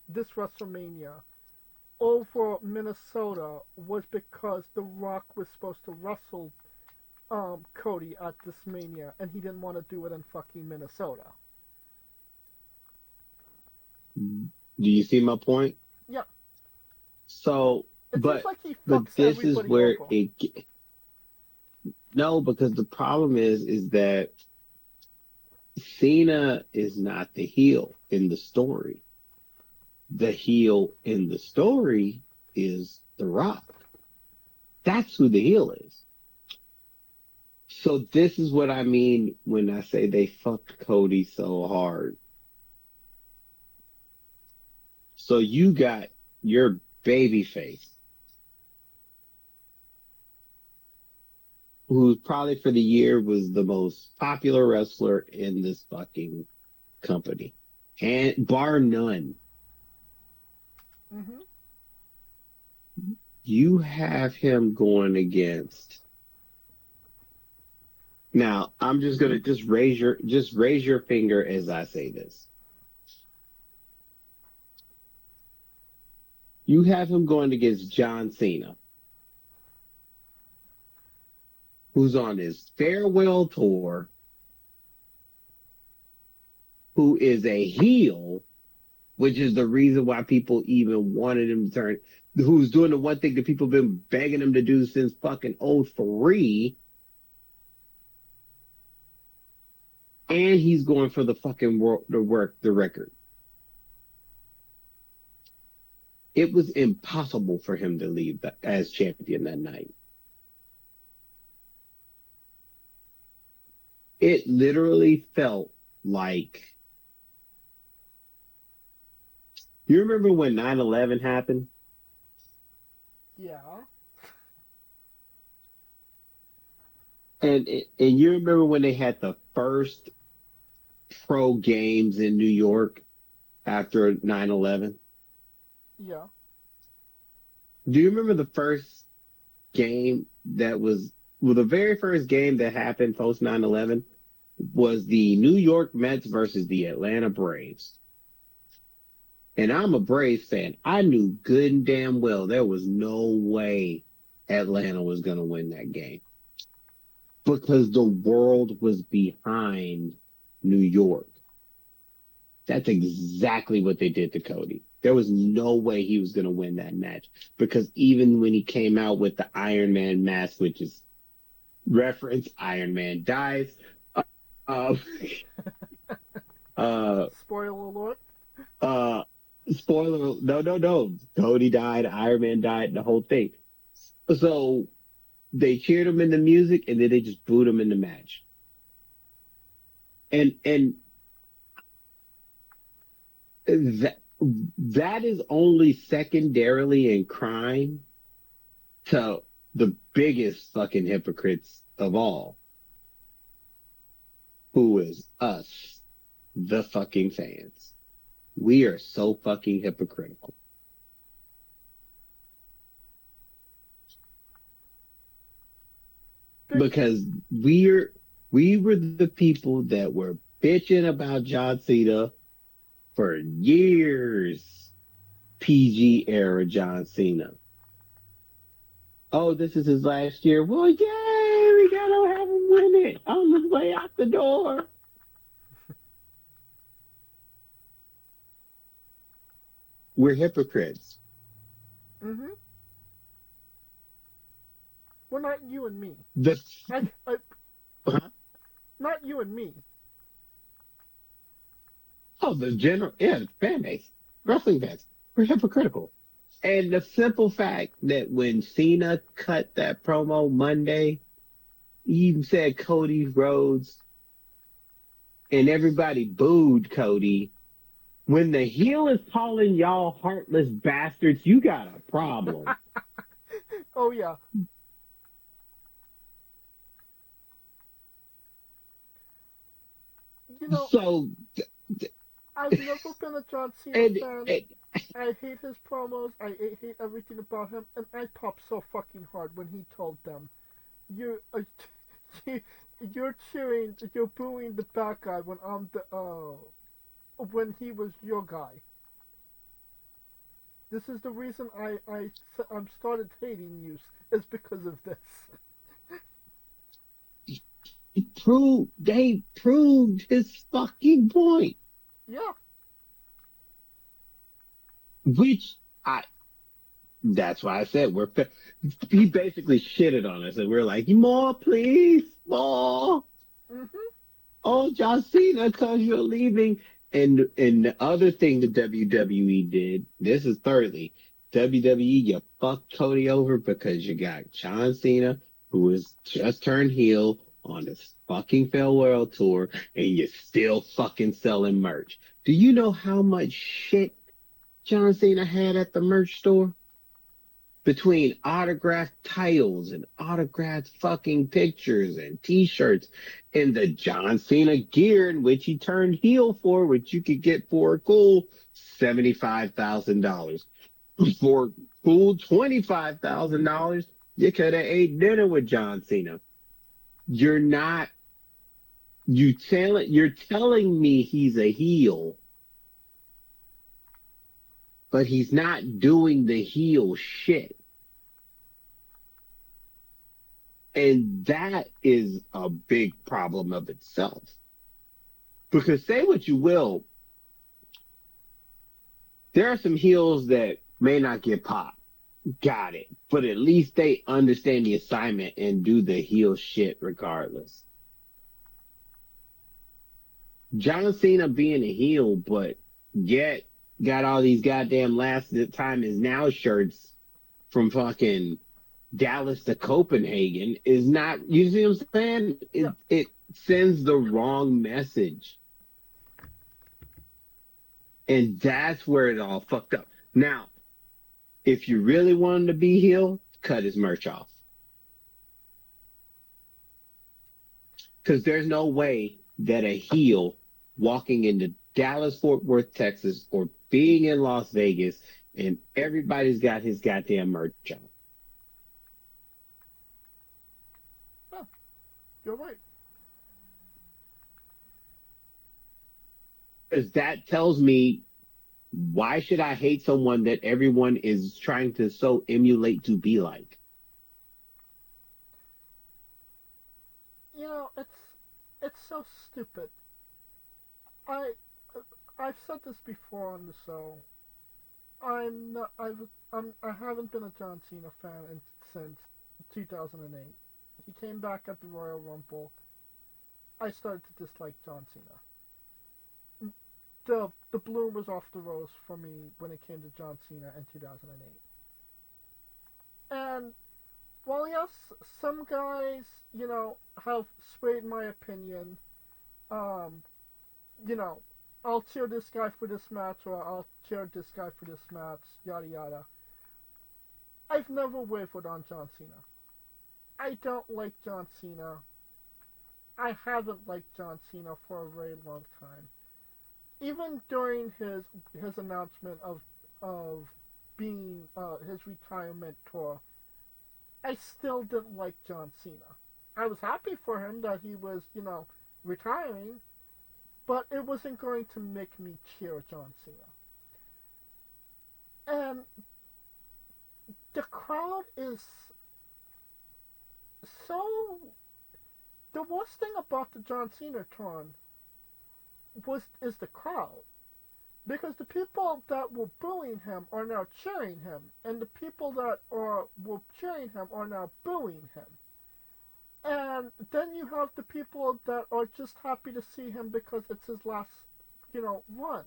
this WrestleMania, over Minnesota was because The Rock was supposed to wrestle Cody at this Mania, and he didn't want to do it in fucking Minnesota. Do you see my point? Yeah, So, it seems like he but fucks this is everybody where over. no, because the problem is that Cena is not the heel in the story. The heel in the story is The Rock. That's who the heel is. So this is what I mean when I say they fucked Cody so hard. So you got your baby face, who probably for the year was the most popular wrestler in this fucking company, and bar none. Mm-hmm. You have him going against. Now, I'm just gonna just raise your finger as I say this. You have him going against John Cena, who's on his farewell tour, who is a heel, which is the reason why people even wanted him to turn, who's doing the one thing that people have been begging him to do since fucking '03, and he's going for the fucking the record. It was impossible for him to leave as champion that night. It literally felt like, you remember when 9/11 happened? Yeah. And you remember when they had the first pro games in New York after 9/11? Yeah. Do you remember the first game the very first game that happened post 9/11 was the New York Mets versus the Atlanta Braves. And I'm a Braves fan. I knew good and damn well there was no way Atlanta was going to win that game because the world was behind New York. That's exactly what they did to Cody. There was no way he was going to win that match because even when he came out with the Iron Man mask, which is reference Iron Man dies. Uh, Spoiler alert. Spoiler, no. Cody died, Iron Man died, the whole thing. So they cheered him in the music and then they just booed him in the match. And that is only secondarily in crime to the biggest fucking hypocrites of all. who is us, the fucking fans. We are so fucking hypocritical Big time. because we were the people that were bitching about John Cena for years. PG era John Cena. Oh, this is his last year. Well, yay! We gotta have him win it on his way out the door. We're hypocrites. Mm-hmm. Well, not you and me. The I huh? not you and me. Oh, the general, yeah, the fan base, wrestling fans. We're hypocritical. And the simple fact that when Cena cut that promo Monday, he even said Cody Rhodes, and everybody booed Cody. When the heel is calling y'all heartless bastards, you got a problem. Oh yeah. You know, So, I've never been a John Cena and, fan. and I hate his promos. I hate everything about him, and I popped so fucking hard when he told them, "You, you, you're cheering, you're booing the bad guy when I'm the when he was your guy. This is the reason I'm started hating you is because of this." they proved his fucking point, Yeah. which I, that's why I said he basically shitted on us and we're like, more please, more. Mhm. Oh, John Cena, cause you're leaving. And the other thing the WWE did, this is thirdly, WWE, you fucked Cody over because you got John Cena, who is just turned heel on this fucking farewell tour, and you're still fucking selling merch. Do you know how much shit John Cena had at the merch store? Between autographed titles and autographed fucking pictures and t-shirts and the John Cena gear in which he turned heel for, which you could get for a cool $75,000. For a cool $25,000, you could have ate dinner with John Cena. You're not, you're telling me he's a heel, but he's not doing the heel shit. And that is a big problem of itself. Because say what you will, there are some heels that may not get popped. Got it. But at least they understand the assignment and do the heel shit regardless. John Cena being a heel, but yet got all these goddamn last time is now shirts from fucking Dallas to Copenhagen is not, you see what I'm saying? Yeah. It sends the wrong message. And that's where it all fucked up. Now, if you really want him to be heel, cut his merch off. Because there's no way that a heel walking into Dallas, Fort Worth, Texas, or being in Las Vegas, and everybody's got his goddamn merch on. Oh, you're right. Because that tells me, why should I hate someone that everyone is trying to so emulate to be like? You know, it's so stupid. I I've said this before on the show. I'm not. I haven't been a John Cena fan since 2008. He came back at the Royal Rumble. I started to dislike John Cena. The bloom was off the rose for me when it came to John Cena in 2008. And while yes, some guys, have swayed my opinion. Um, you know, I'll cheer this guy for this match, or I'll cheer this guy for this match, yada yada. I've never wavered on John Cena. I don't like John Cena. I haven't liked John Cena for a very long time. Even during his announcement of being his retirement tour, I still didn't like John Cena. I was happy for him that he was, retiring, but it wasn't going to make me cheer John Cena. And the crowd is so. The worst thing about the John Cena turn is the crowd, because the people that were booing him are now cheering him, and the people that were cheering him are now booing him. And then you have the people that are just happy to see him because it's his last, run.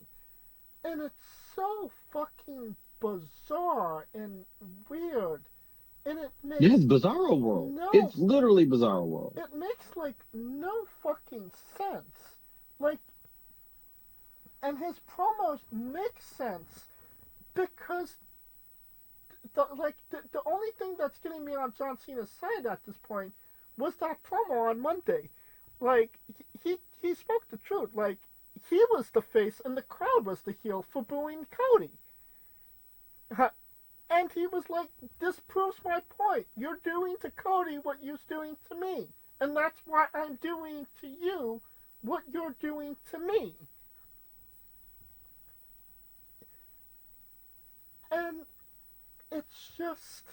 And it's so fucking bizarre and weird. And it Yeah, makes it's Bizarro World. no, It's literally Bizarro World. it makes like no fucking sense. Like, and his promos make sense because the only thing that's getting me on John Cena's side at this point was that promo on Monday. Like, he spoke the truth. Like, he was the face and the crowd was the heel for booing Cody. And he was like, this proves my point. You're doing to Cody what you're doing to me. And that's why I'm doing to you what you're doing to me. And it's just,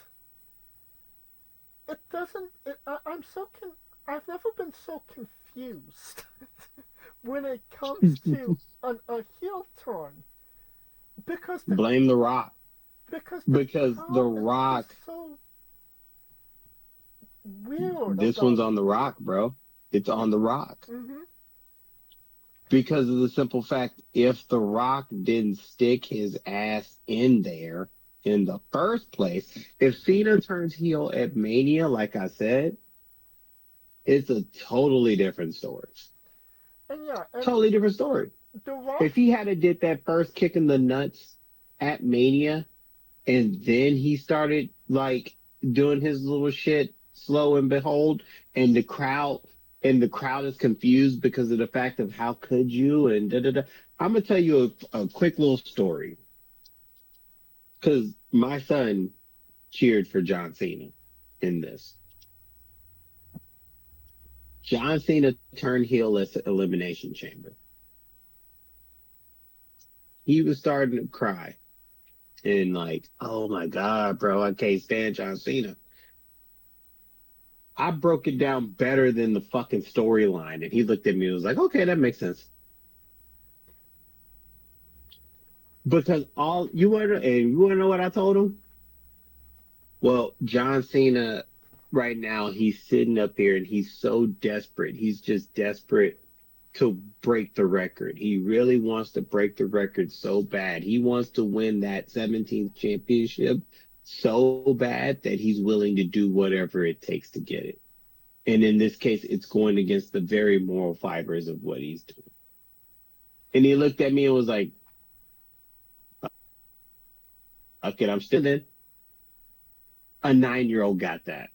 it doesn't, I've never been so confused when it comes to a heel turn. Because Blame The Rock. because The crowd is Rock. just so weird This about one's on it. The Rock, bro. It's on The Rock. Mm-hmm. Because of the simple fact, if The Rock didn't stick his ass in there in the first place, if Cena turns heel at Mania, like I said, it's a totally different story. And yeah, and Totally different story. The Rock, If he had to did that first kick in the nuts at Mania, and then he started like doing his little shit, slow and behold, and the crowd is confused because of the fact of how could you and da da da. I'm gonna tell you a quick little story because my son cheered for John Cena in this. John Cena turned heel at the Elimination Chamber. He was starting to cry and like, oh my God, bro, I can't stand John Cena. I broke it down better than the fucking storyline. And he looked at me and was like, okay, that makes sense. Because all you want to know what I told him? Well, John Cena right now, he's sitting up here and he's so desperate. He's just desperate to break the record. He really wants to break the record so bad. He wants to win that 17th championship so bad that he's willing to do whatever it takes to get it. And in this case, it's going against the very moral fibers of what he's doing. And he looked at me and was like, okay, I'm still in. A 9-year-old got that.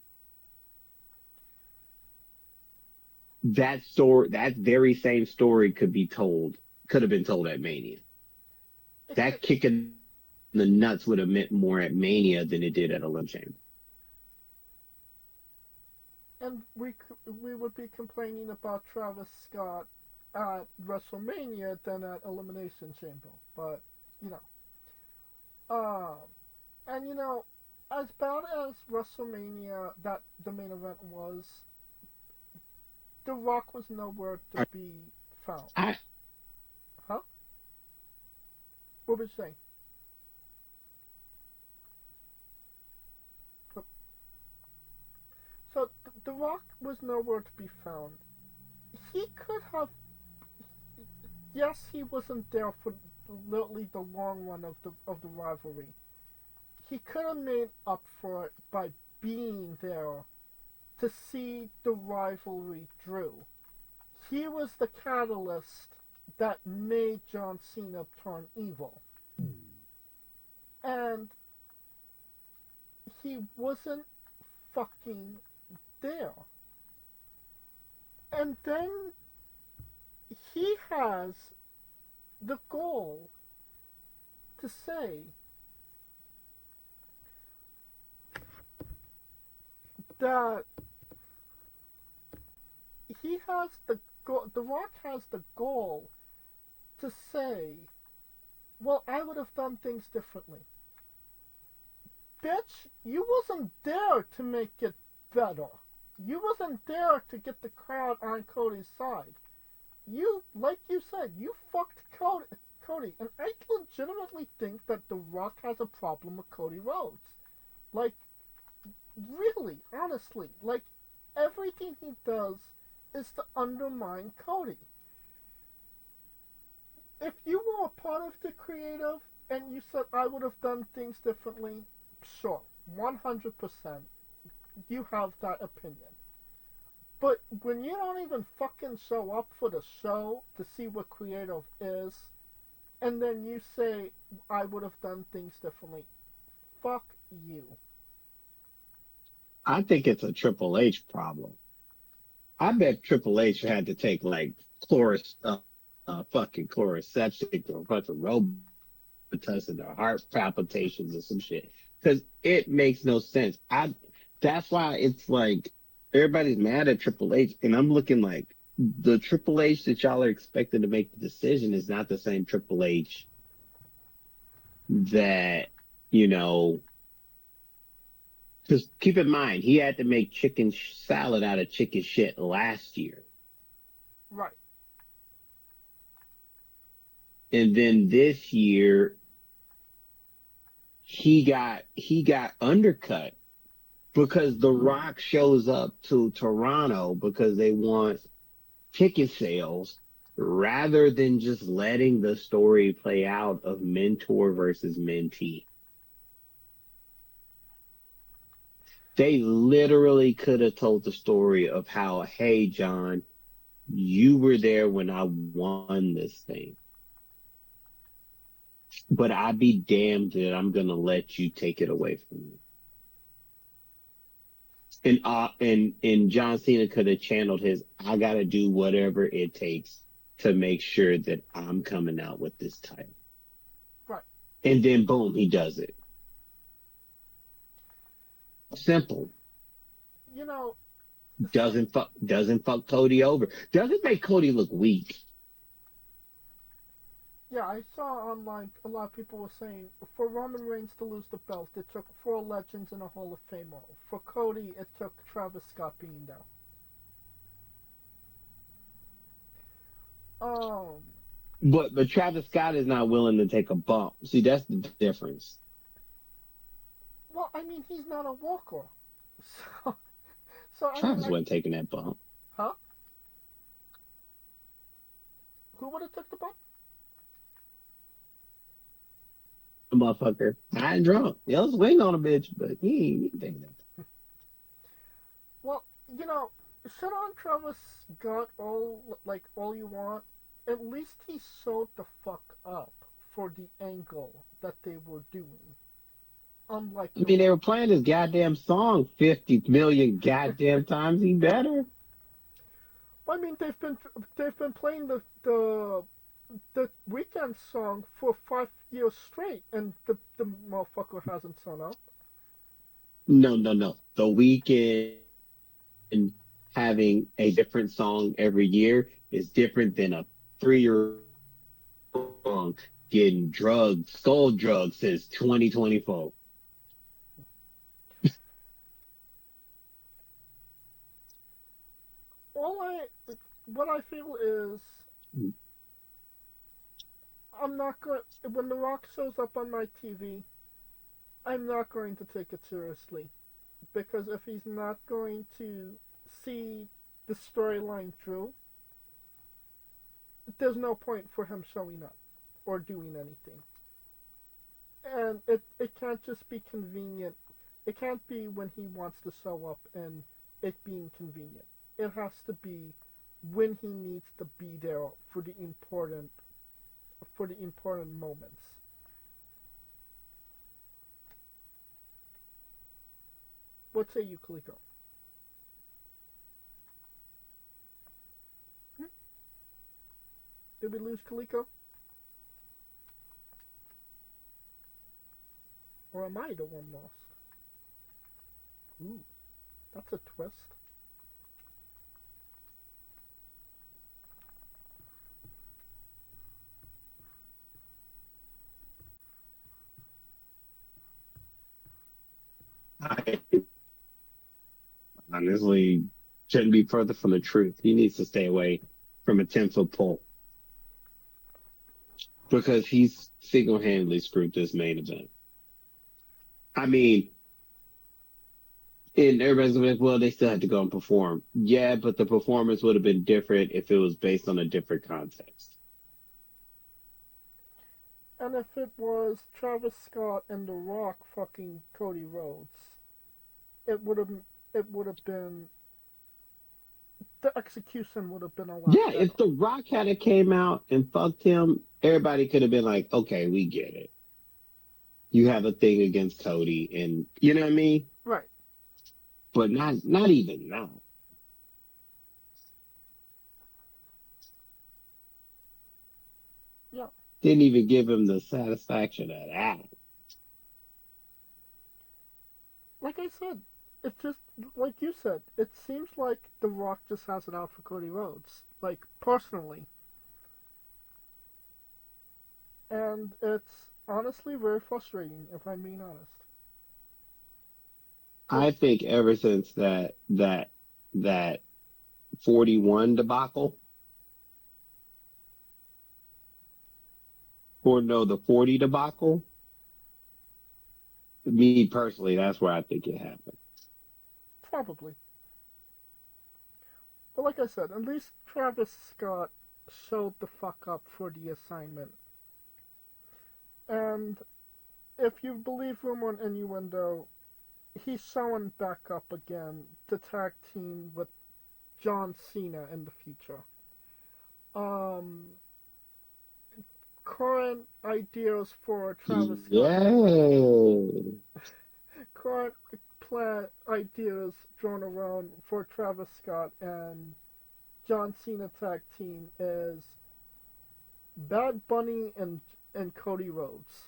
That very same story could have been told at Mania. That kick in the nuts would have meant more at Mania than it did at Elimination Chamber. and we would be complaining about Travis Scott at WrestleMania than at Elimination Chamber. But you know, and as bad as WrestleMania that the main event was, The Rock was nowhere to be found. Huh? What was you saying? So The Rock was nowhere to be found. He could have. Yes, he wasn't there for literally the long run of the rivalry. He could have made up for it by being there to see the rivalry through. He was the catalyst that made John Cena turn evil. And he wasn't fucking there. And then he has the goal to say that he has the Rock has the goal to say, well, I would have done things differently. Bitch, you wasn't there to make it better. You wasn't there to get the crowd on Cody's side. You, like you said, you fucked Cody, and I legitimately think that The Rock has a problem with Cody Rhodes. Like, really, honestly, like, everything he does is to undermine Cody. If you were a part of the creative and you said I would have done things differently, sure, 100%, you have that opinion. But when you don't even fucking show up for the show to see what creative is, and then you say I would have done things differently, fuck you. I think it's a Triple H problem. I bet Triple H had to take like fucking chloroseptic or fucking Robitussin or heart palpitations or some shit. Because it makes no sense. That's why it's like everybody's mad at Triple H, and I'm looking like the Triple H that y'all are expecting to make the decision is not the same Triple H that, you know, because keep in mind, he had to make chicken salad out of chicken shit last year. Right. And then this year, he got undercut because The Rock shows up to Toronto because they want ticket sales rather than just letting the story play out of mentor versus mentee. They literally could have told the story of how, hey, John, you were there when I won this thing. But I'd be damned that I'm going to let you take it away from me. And John Cena could have channeled his, I got to do whatever it takes to make sure that I'm coming out with this title. Right. And then boom, he does it. Simple. You know, Doesn't fuck Cody over. Doesn't make Cody look weak. yeah, I saw online a lot of people were saying for Roman Reigns to lose the belt, it took 4 legends and a Hall of Famer. For Cody, it took Travis Scott being there. But Travis Scott is not willing to take a bump. See, that's the difference. Well, I mean, he's not a walker, so so I mean, Travis wasn't taking that bump. huh? Who would have took the bump? The motherfucker. I ain't drunk. He was waiting on a bitch, but he ain't taking that. Well, you know, shut on Travis Scott all you want. At least he showed the fuck up for the angle that they were doing. Unlike I mean, they were playing this goddamn song 50 million goddamn times. He better. I mean, they've been playing the Weekend song for 5 years straight, and the motherfucker hasn't shown up. No. The Weeknd having a different song every year is different than a 3-year song getting skull drugged since 2024. What I feel is I'm not going when The Rock shows up on my TV. I'm not going to take it seriously because if he's not going to see the storyline through, there's no point for him showing up or doing anything. And it can't just be convenient. It can't be when he wants to show up and it being convenient. It has to be when he needs to be there for the important moments. What say you, Kaliko? Did we lose Kaliko? Or am I the one lost? Ooh, that's a twist. I honestly shouldn't be further from the truth. He needs to stay away from a 10-foot pole because he's single-handedly screwed this main event. I mean, and everybody's like, well, they still had to go and perform. Yeah, but the performance would have been different if it was based on a different context. And if it was Travis Scott and The Rock fucking Cody Rhodes, it would have been the execution would have been a lot Yeah, better. if The Rock had came out and fucked him, everybody could have been like, okay, we get it. You have a thing against Cody, and you know what I mean? Right. But not even that. Yeah. Didn't even give him the satisfaction of that. Like I said, it just like you said, it seems like The Rock just has it out for Cody Rhodes, like personally. And it's honestly very frustrating, if I'm being honest. I think ever since that 41 debacle, or no, the 40 debacle, me personally, that's where I think it happened. Probably. But like I said, at least Travis Scott showed the fuck up for the assignment. And if you believe rumor and innuendo, he's showing back up again to tag team with John Cena in the future. Um, current ideas for Travis Scott. Yay! Current plan ideas drawn around for Travis Scott and John Cena tag team is Bad Bunny and Cody Rhodes.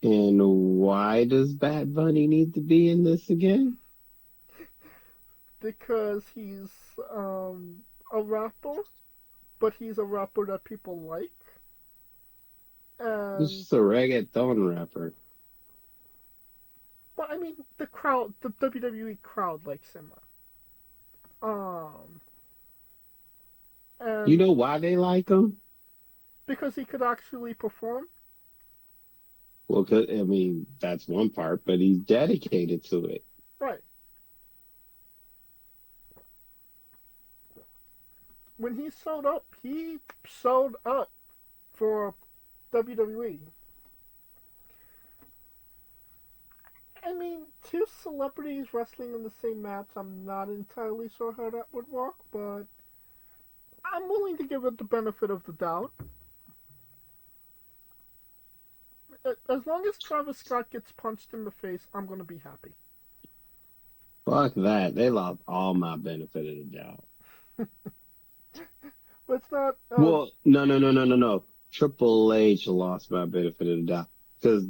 And why does Bad Bunny need to be in this again? Because he's a rapper, but he's a rapper that people like. He's And just a reggaeton rapper. but I mean the crowd, the WWE crowd likes him. Um, You and know why they like him? because he could actually perform. Well, 'cause, I mean, that's one part, but he's dedicated to it. Right. When he showed up for WWE. I mean, two celebrities wrestling in the same match, I'm not entirely sure how that would work, but I'm willing to give it the benefit of the doubt. As long as Travis Scott gets punched in the face, I'm going to be happy. Fuck that. They lost all my benefit of the doubt. But it's not. Well, no. Triple H lost my benefit of the doubt. Because,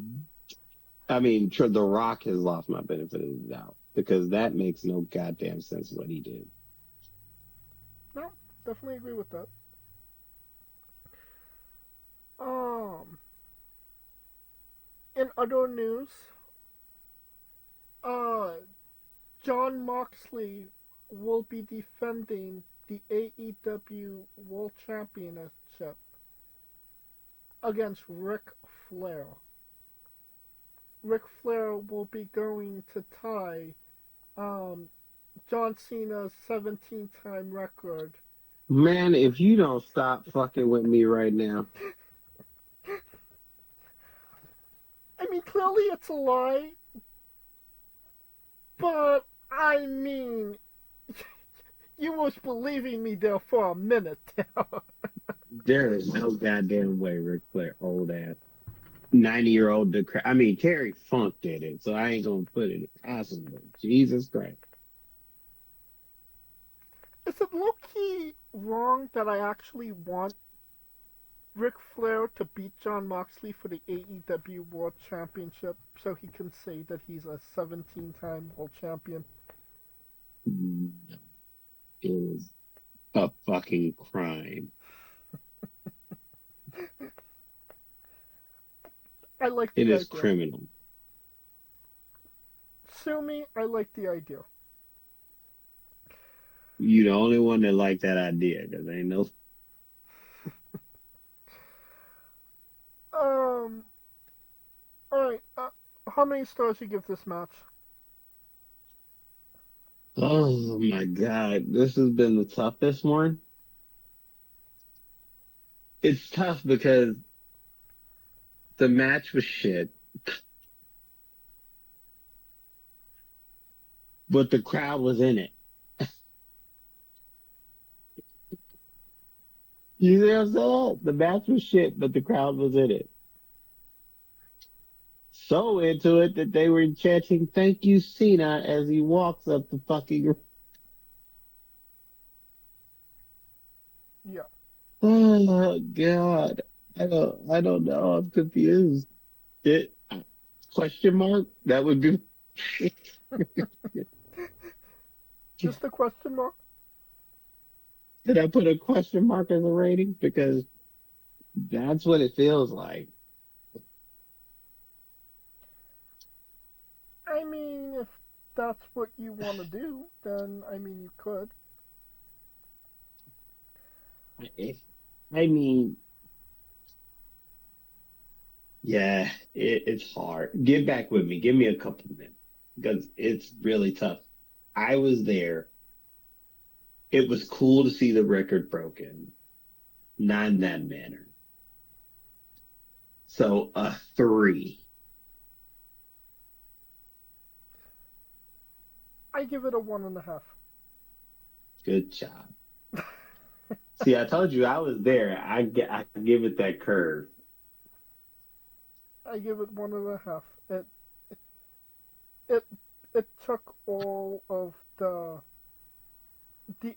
I mean, The Rock has lost my benefit of the doubt. Because that makes no goddamn sense what he did. No, definitely agree with that. Um, in other news, uh, Jon Moxley will be defending the AEW World Championship against Ric Flair. Ric Flair will be going to tie John Cena's 17-time record. Man, if you don't stop fucking with me right now. I mean, clearly it's a lie, but I mean, you was believing me there for a minute there. There is no goddamn way Ric Flair, old ass, 90-year-old. I mean, Terry Funk did it, so I ain't gonna put it past him. Jesus Christ. Is it low key wrong that I actually want Ric Flair to beat Jon Moxley for the AEW World Championship so he can say that he's a 17-time world champion? It was a fucking crime. I like It the is idea. criminal. Sue me, I like the idea. You the only one that like that idea, because ain't no. Um, alright, how many stars you give this match? Oh my God, this has been the toughest one. It's tough because the match was shit, but the crowd was in it. You see what I'm saying? The match was shit, but the crowd was in it. So into it that they were chanting "Thank you, Cena" as he walks up the fucking. Yeah. Oh God, I don't know. I'm confused. It question mark? That would be. Just a question mark? Did I put a question mark as a rating? Because that's what it feels like. I mean, if that's what you want to do, then, I mean, you could. I mean, yeah, it's hard. Get back with me. Give me a couple minutes because it's really tough. I was there. It was cool to see the record broken, not in that manner. So a three. I give it a 1.5. Good job. See, I told you I was there. I give it that curve. I give it 1.5. It it took all of the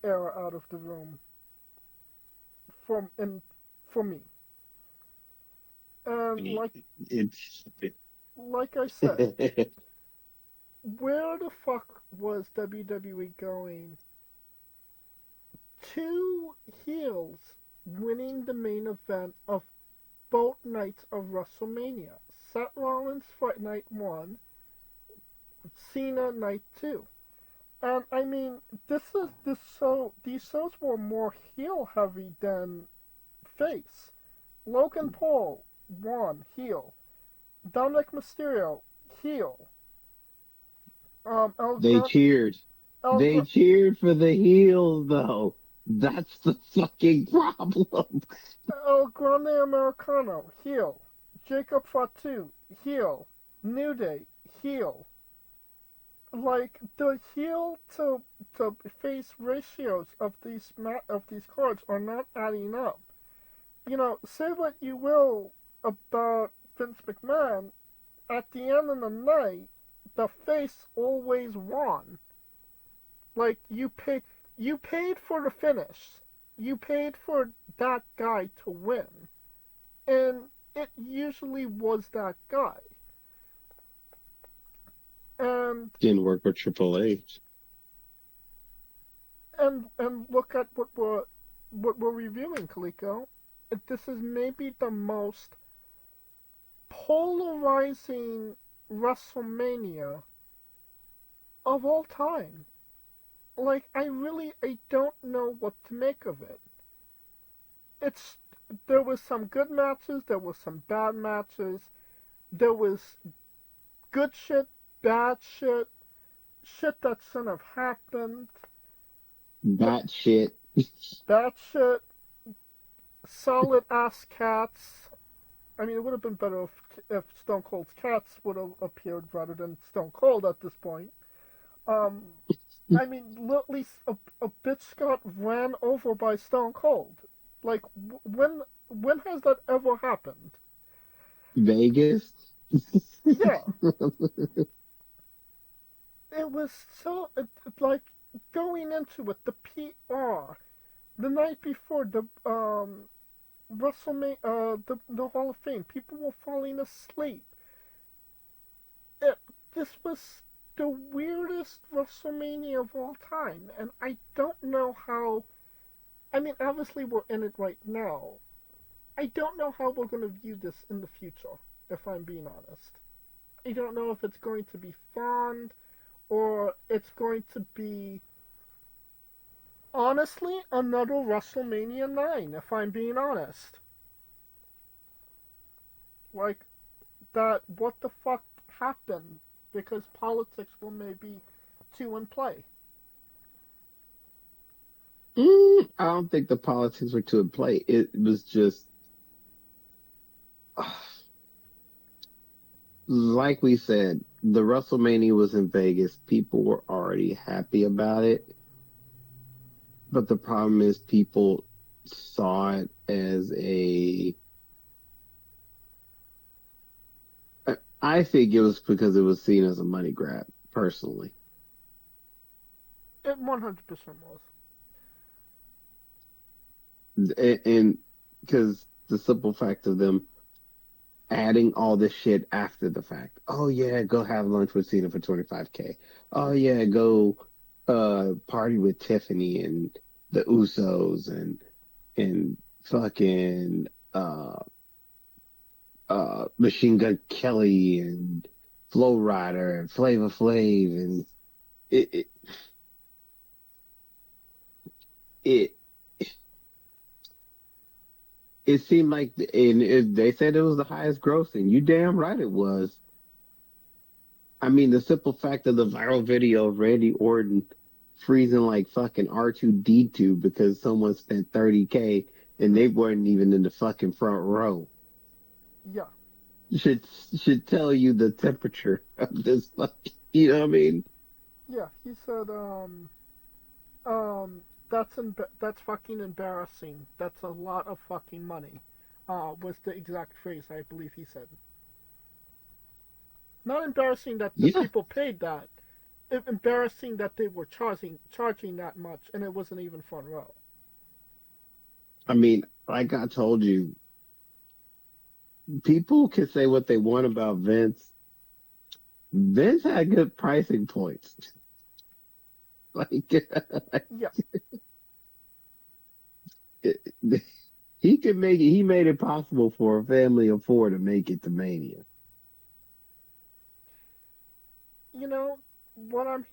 air out of the room from and for me. And It's like I said, where the fuck was WWE going? Two heels winning the main event of both nights of WrestleMania. Seth Rollins for night one, Cena night two. And I mean, these shows were more heel heavy than face. Logan Paul won heel. Dominic Mysterio heel. Um, El they Gran- cheered. El They Gra- cheered for the heels though. That's the fucking problem. El Grande Americano heel. Jacob Fatu heel. New Day heel. Like the heel to face ratios of these cards are not adding up. You know, say what you will about Vince McMahon, at the end of the night, the face always won. Like you paid for the finish. You paid for that guy to win. And it usually was that guy. And Didn't work with Triple H. and look at what we're reviewing, Kaliko. This is maybe the most polarizing WrestleMania of all time. Like I don't know what to make of it. It's there was some good matches, there was some bad matches, there was good shit, bad shit, shit that shouldn't have happened, That shit. bad shit, solid ass cats. I mean, it would have been better if Stone Cold's cats would have appeared rather than Stone Cold at this point. Um, I mean, at least a bitch got ran over by Stone Cold. Like, when has that ever happened? Vegas. Yeah, it was so like going into it, the PR, the night before the WrestleMania, the Hall of Fame, people were falling asleep. It, this was the weirdest WrestleMania of all time, and I don't know how. I mean, obviously we're in it right now. I don't know how we're going to view this in the future, if I'm being honest. I don't know if it's going to be fond or it's going to be, honestly, another WrestleMania 9, if I'm being honest. Like, that, what the fuck happened? Because politics will maybe too in play. I don't think the politics were to play. It was just like we said, the WrestleMania was in Vegas. People were already happy about it. But the problem is people saw it as I think it was because it was seen as a money grab, personally. It 100% was. And because the simple fact of them adding all this shit after the fact. Oh yeah, go have lunch with Cena for 25K. Oh yeah, go party with Tiffany and the Usos and fucking Machine Gun Kelly and Flow Rider and Flavor Flav and it it it, it seemed like they said it was the highest grossing. You damn right it was. I mean, the simple fact of the viral video of Randy Orton freezing like fucking R2D2 because someone spent 30K and they weren't even in the fucking front row Yeah, should tell you the temperature of this fucking, you know what I mean? yeah. He said, that's fucking embarrassing. That's a lot of fucking money. Was the exact phrase I believe he said. Not embarrassing that the Yeah. people paid that. Embarrassing that they were charging that much, and it wasn't even front row. I mean, like I told you, people can say what they want about Vince. Vince had good pricing points. Like, Yeah, he could make it. He made it possible for a family of four to make it to Mania. you know what I've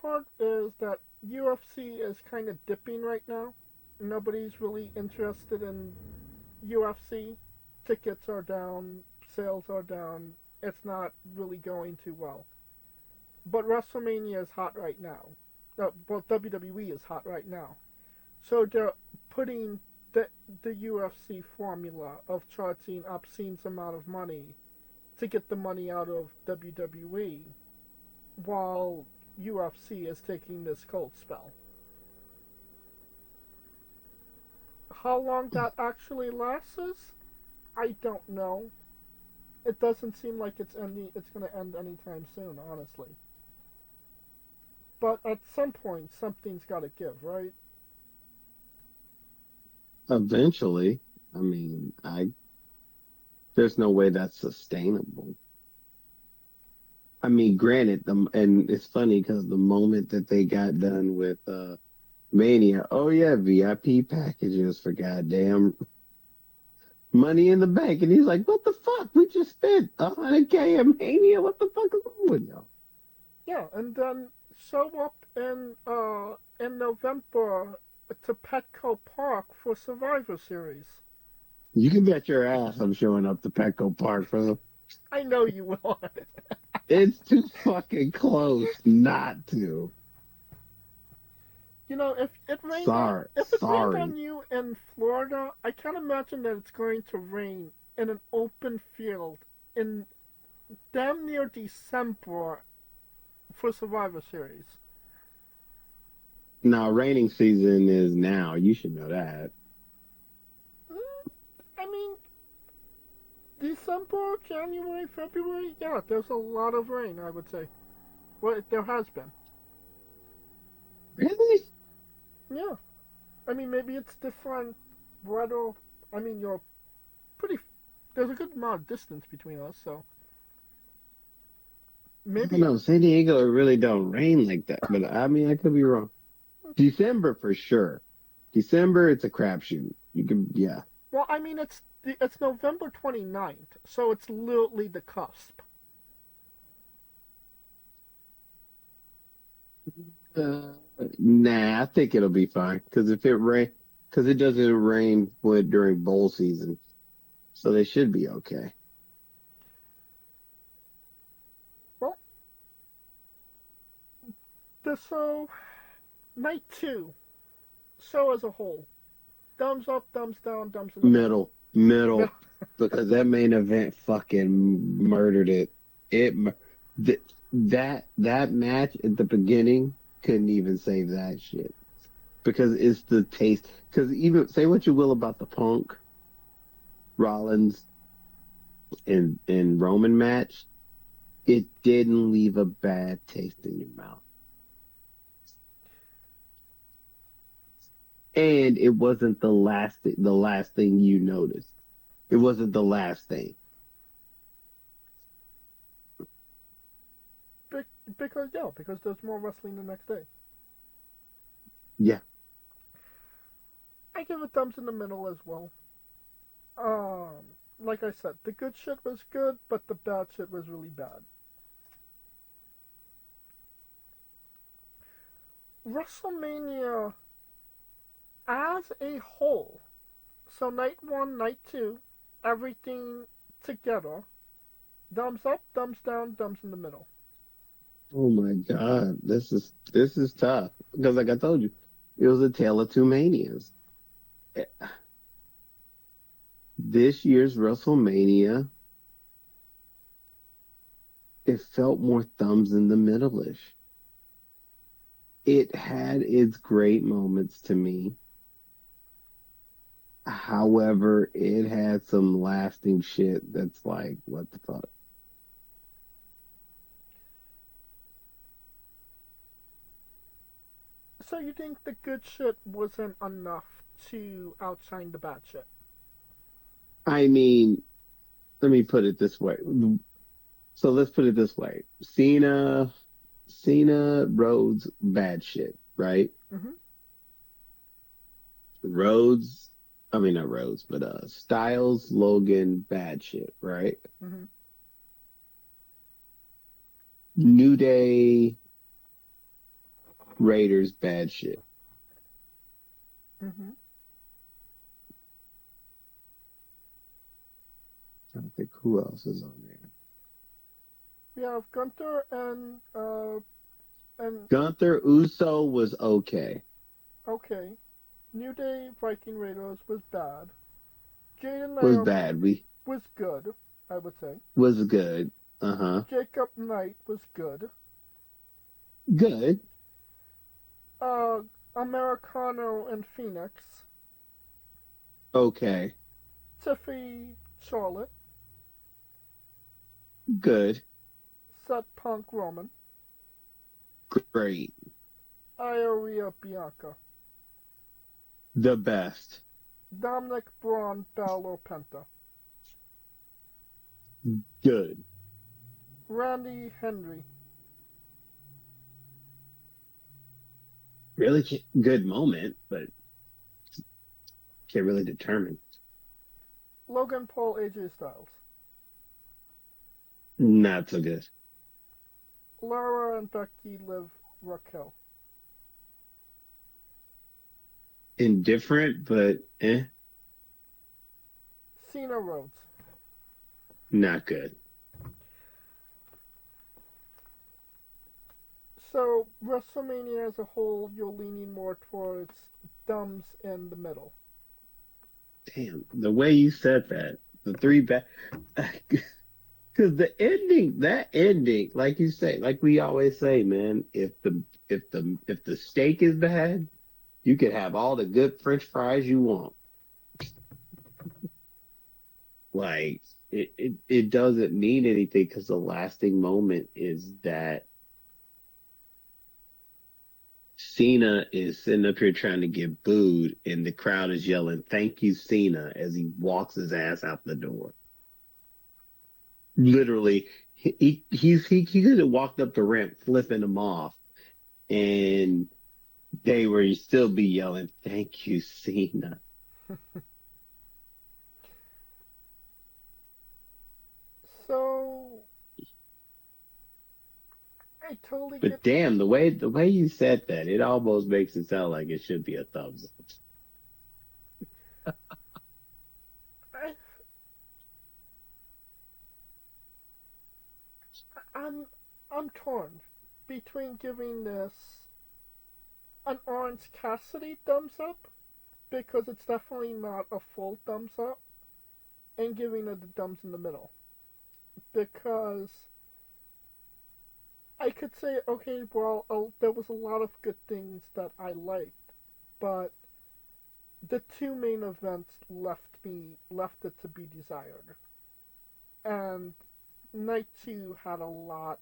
heard is that UFC is kind of dipping right now. Nobody's really interested in UFC. Tickets are down, sales are down. It's not really going too well. But WrestleMania is hot right now. Well, WWE is hot right now. So they're putting the UFC formula of charging obscene amount of money to get the money out of WWE while UFC is taking this cold spell. How long that actually lasts, I don't know. It doesn't seem like it's going to end anytime soon, honestly. But at some point, something's got to give, right? Eventually, I mean, I there's no way that's sustainable. I mean, granted, and it's funny because the moment that they got done with Mania, oh yeah, VIP packages for goddamn Money in the Bank, and he's like, "What the fuck? We just spent 100K at Mania. What the fuck is wrong with y'all?" Yeah, and then show up in November to Petco Park for Survivor Series. You can bet your ass I'm showing up to Petco Park for them. I know you will. It's too fucking close not to. You know, Sorry, if it rained sorry. on you in Florida, I can't imagine that it's going to rain in an open field in damn near December for Survivor Series. Now, raining season is now. You should know that. Mm, I mean, December, January, February, yeah, there's a lot of rain, I would say. Well, there has been. Really? Yeah. I mean, maybe it's different weather. I mean, you're pretty. There's a good amount of distance between us, so I don't maybe. know. San Diego, it really don't rain like that, but I mean, I could be wrong. December for sure. December, it's a crapshoot. You can, yeah. Well, I mean, it's November 29th, so it's literally the cusp. Uh, nah, I think it'll be fine because if it rain, because it doesn't rain during bowl season, so they should be okay. Well, so night two, show as a whole. Thumbs up, thumbs down, thumbs in the middle. Middle, because that main event fucking murdered it. It mur- th- that match at the beginning couldn't even save that shit because it's the taste. Because even say what you will about the Punk Rollins and Roman match, it didn't leave a bad taste in your mouth. And it wasn't the last thing you noticed. It wasn't the last thing. Because there's more wrestling the next day. Yeah. I give it thumbs in the middle as well. Like I said, the good shit was good, but the bad shit was really bad. WrestleMania as a whole, so night one, night two, everything together, thumbs up, thumbs down, thumbs in the middle. Oh my God. This is tough. Because like I told you, it was a tale of two manias. Eh, This year's WrestleMania, it felt more thumbs in the middle-ish. It had its great moments to me. However, it had some lasting shit that's like, what the fuck? So you think the good shit wasn't enough to outshine the bad shit? I mean, let me put it this way. So let's put it this way. Cena, Rhodes, bad shit, right? Mm-hmm. Rhodes, I mean not Rhodes, but Styles, Logan, bad shit, right? Mm-hmm. New Day, Raiders, bad shit. Mm-hmm. I don't think who else is on there. We have Gunther and Gunther Uso was okay. okay. New Day Viking Raiders was bad. Jade and Was Naomi bad. We was good, I would say. was good. Uh-huh. Jacob Knight was good. Good. Uh, Americano and Phoenix. Okay. Tiffy Charlotte. Good. Seth Punk Roman. Great. Ioria Bianca. The best. Dominic Braun Balor Penta. Good. Randy Henry. Really good moment, but can't really determine. Logan Paul AJ Styles. Not so good. Lara and Becky Liv Raquel. Indifferent, but Cena Rhodes. not good. So WrestleMania as a whole, you're leaning more towards thumbs in the middle. Damn, the way you said that, the three back, because that ending, like you say, like we always say, man, if the steak is bad, you can have all the good French fries you want. Like it doesn't mean anything because the lasting moment is that Cena is sitting up here trying to get booed, and the crowd is yelling, "Thank you, Cena," as he walks his ass out the door. Literally, he could have walked up the ramp flipping them off, and they were still be yelling, "Thank you, Cena." So I totally But get. damn, the way you said that, it almost makes it sound like it should be a thumbs I, I'm I'm torn between giving this an Orange Cassidy thumbs up because it's definitely not a full thumbs up, and giving it the thumbs in the middle because I could say, okay, well, there was a lot of good things that I liked, but the two main events left it to be desired, and night two had a lot.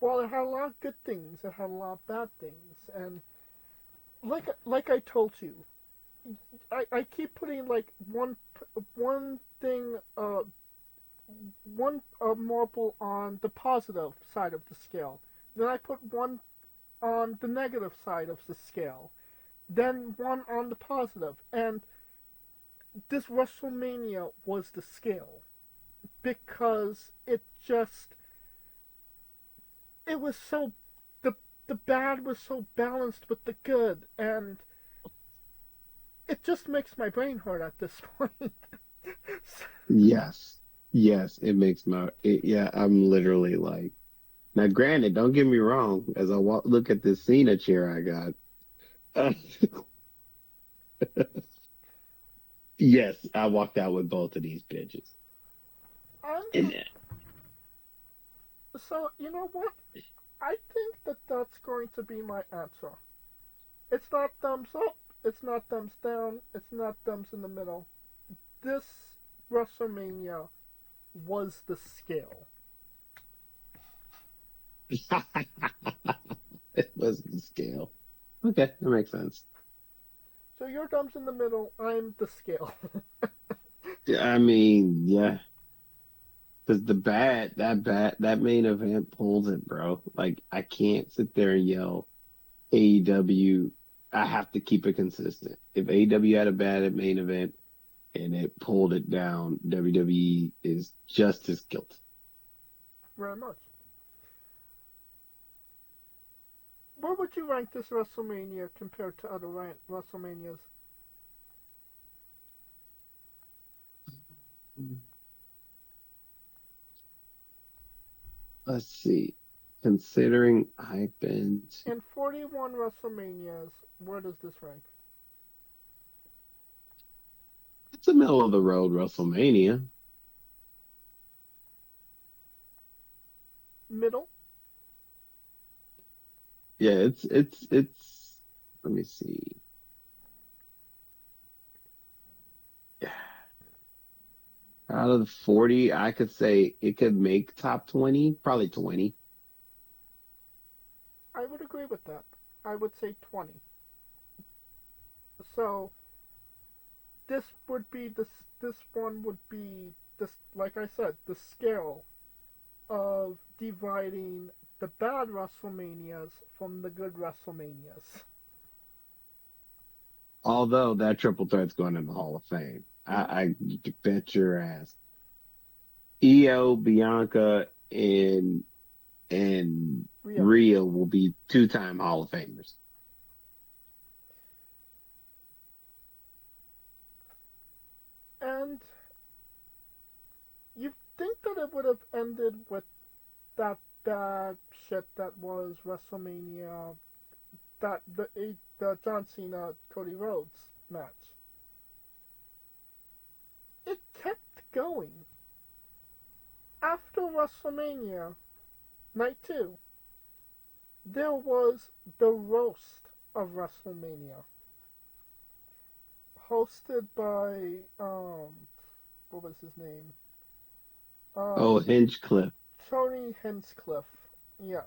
Well, it had a lot of good things. It had a lot of bad things, and like I told you, I keep putting like one thing one marble on the positive side of the scale. Then I put one on the negative side of the scale. Then one on the positive. And this WrestleMania was the scale because it was so the the bad was so balanced with the good, and it just makes my brain hurt at this point. Yes. Yes, it makes yeah, I'm literally like, now granted, don't get me wrong, as I look at this Cena chair I got, uh, yes, I walked out with both of these bitches. I'm And so you know what? I think that that's going to be my answer. It's not thumbs up. It's not thumbs down. It's not thumbs in the middle. This WrestleMania was the scale. it was the scale. Okay, that makes sense. So your thumbs in the middle. I'm the scale. Yeah, I mean, yeah, because that main event pulls it, bro. Like, I can't sit there and yell AEW. I have to keep it consistent. If AEW had a bad main event and it pulled it down, WWE is just as guilty. Very much. Where would you rank this WrestleMania compared to other WrestleManias? Let's see. Considering I've been to, In 41 WrestleManias, where does this rank? it's a middle of the road WrestleMania. Middle? Yeah, it's. Let me see. Out of the 40, I could say it could make top 20, probably 20. I would agree with that. I would say 20. So this would be this one would be this, like I said, the scale of dividing the bad WrestleManias from the good WrestleManias. Although that triple threat's going in the Hall of Fame. Mm-hmm. You could bet your ass. Io, Bianca, and Rio. Rhea will be two-time Hall of Famers. And you think that it would have ended with that bad shit that was WrestleMania, that the John Cena Cody Rhodes match. It kept going. After WrestleMania Night 2, there was the roast of WrestleMania, hosted by what was his name? Oh, Um Hinchcliffe. Tony Hinchcliffe. Yeah.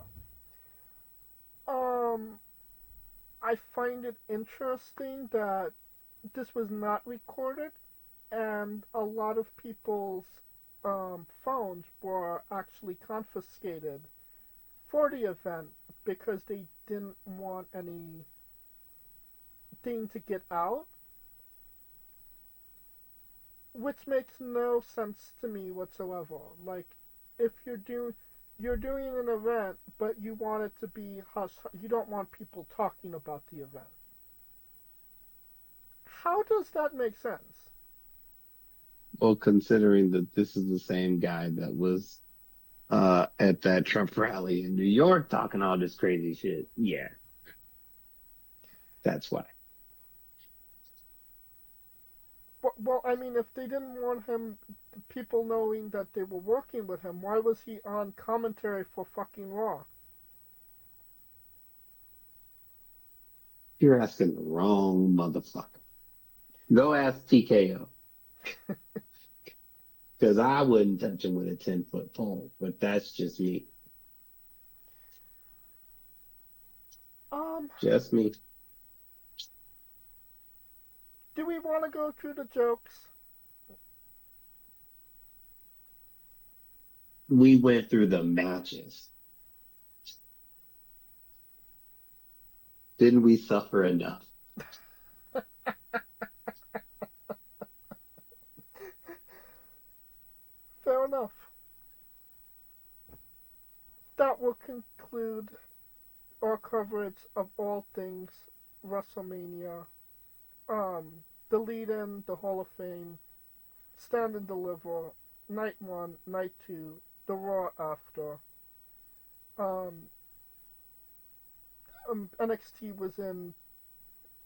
Um, I find it interesting that this was not recorded, and a lot of people's phones were actually confiscated for the event because they didn't want anything to get out, which makes no sense to me whatsoever. Like, if you're doing an event, but you want it to be hush, you don't want people talking about the event. How does that make sense? Well, considering that this is the same guy that was at that Trump rally in New York talking all this crazy shit. Yeah, that's why. Well, I mean, if they didn't want him, people knowing that they were working with him, why was he on commentary for fucking Raw? You're asking the wrong motherfucker. Go ask TKO. Because I wouldn't touch him with a 10-foot pole, but that's just me. Just me. Do we want to go through the jokes? We went through the matches. Didn't we suffer enough? Fair enough. That will conclude our coverage of all things WrestleMania. The lead-in, the Hall of Fame, Stand and Deliver, Night 1, Night 2, the Raw after. NXT was in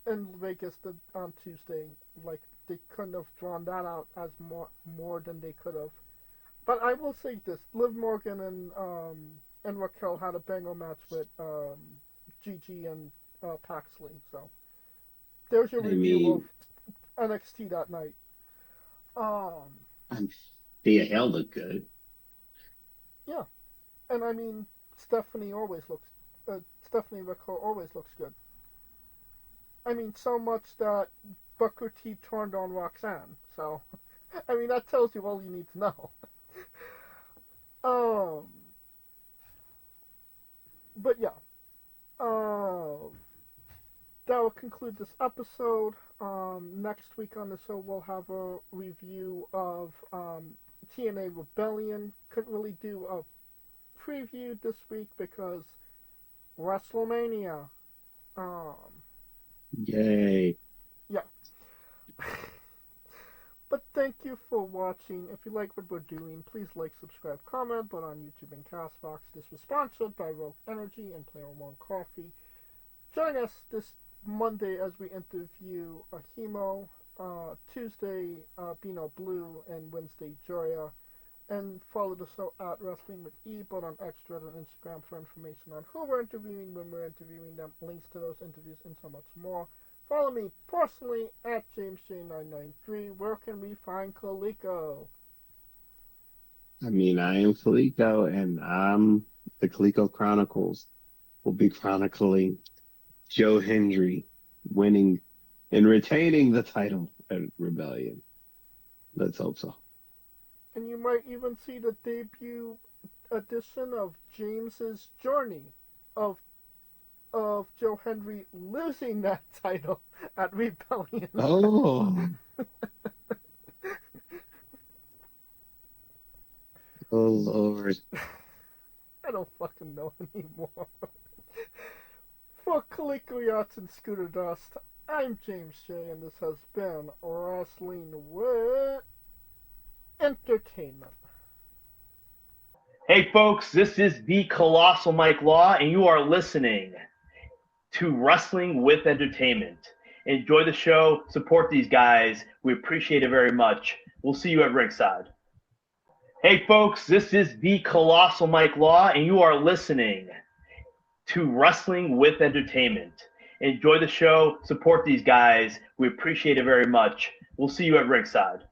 Vegas on Tuesday. Like, they couldn't have drawn that out as more than they could have. But I will say this: Liv Morgan and Raquel had a banger match with Gigi and Paxley. So there's your review of NXT that night. The hell looked good. Yeah, and I mean Stephanie Raquel always looks good. I mean, so much that Booker T turned on Roxanne. So I mean, that tells you all you need to know. But yeah, that will conclude this episode. Next week on the show, we'll have a review of TNA Rebellion. Couldn't really do a preview this week because WrestleMania. Yay. Yeah. But thank you for watching. If you like what we're doing, please like, subscribe, comment. But on YouTube and Castbox, this was sponsored by Rogue Energy and Player One Coffee. Join us this Monday as we interview Ahimo, Tuesday Bino Blue, and Wednesday Joya. And follow the show at Wrestling with E, but on X, Twitter, and Instagram for information on who we're interviewing, when we're interviewing them, links to those interviews, and so much more. Follow me personally at JamesJ993. Where can we find Kaliko? I mean, I am Kaliko, and I'm the Kaliko Chronicles. Will be chronicling Joe Hendry winning and retaining the title at Rebellion. Let's hope so. And you might even see the debut edition of James's Journey of Joe Hendry losing that title at Rebellion. Oh. Oh, Lord. I don't fucking know anymore. For Kaliko Yachts and Scooter Dust, I'm James J, and this has been Wrestling with Entertainment. Hey folks, this is the Colossal Mike Law, and you are listening to Wrestling with Entertainment. Enjoy the show, support these guys. We appreciate it very much. We'll see you at ringside. Hey folks, this is the Colossal Mike Law, and you are listening to Wrestling with Entertainment. Enjoy the show, support these guys. We appreciate it very much. We'll see you at ringside.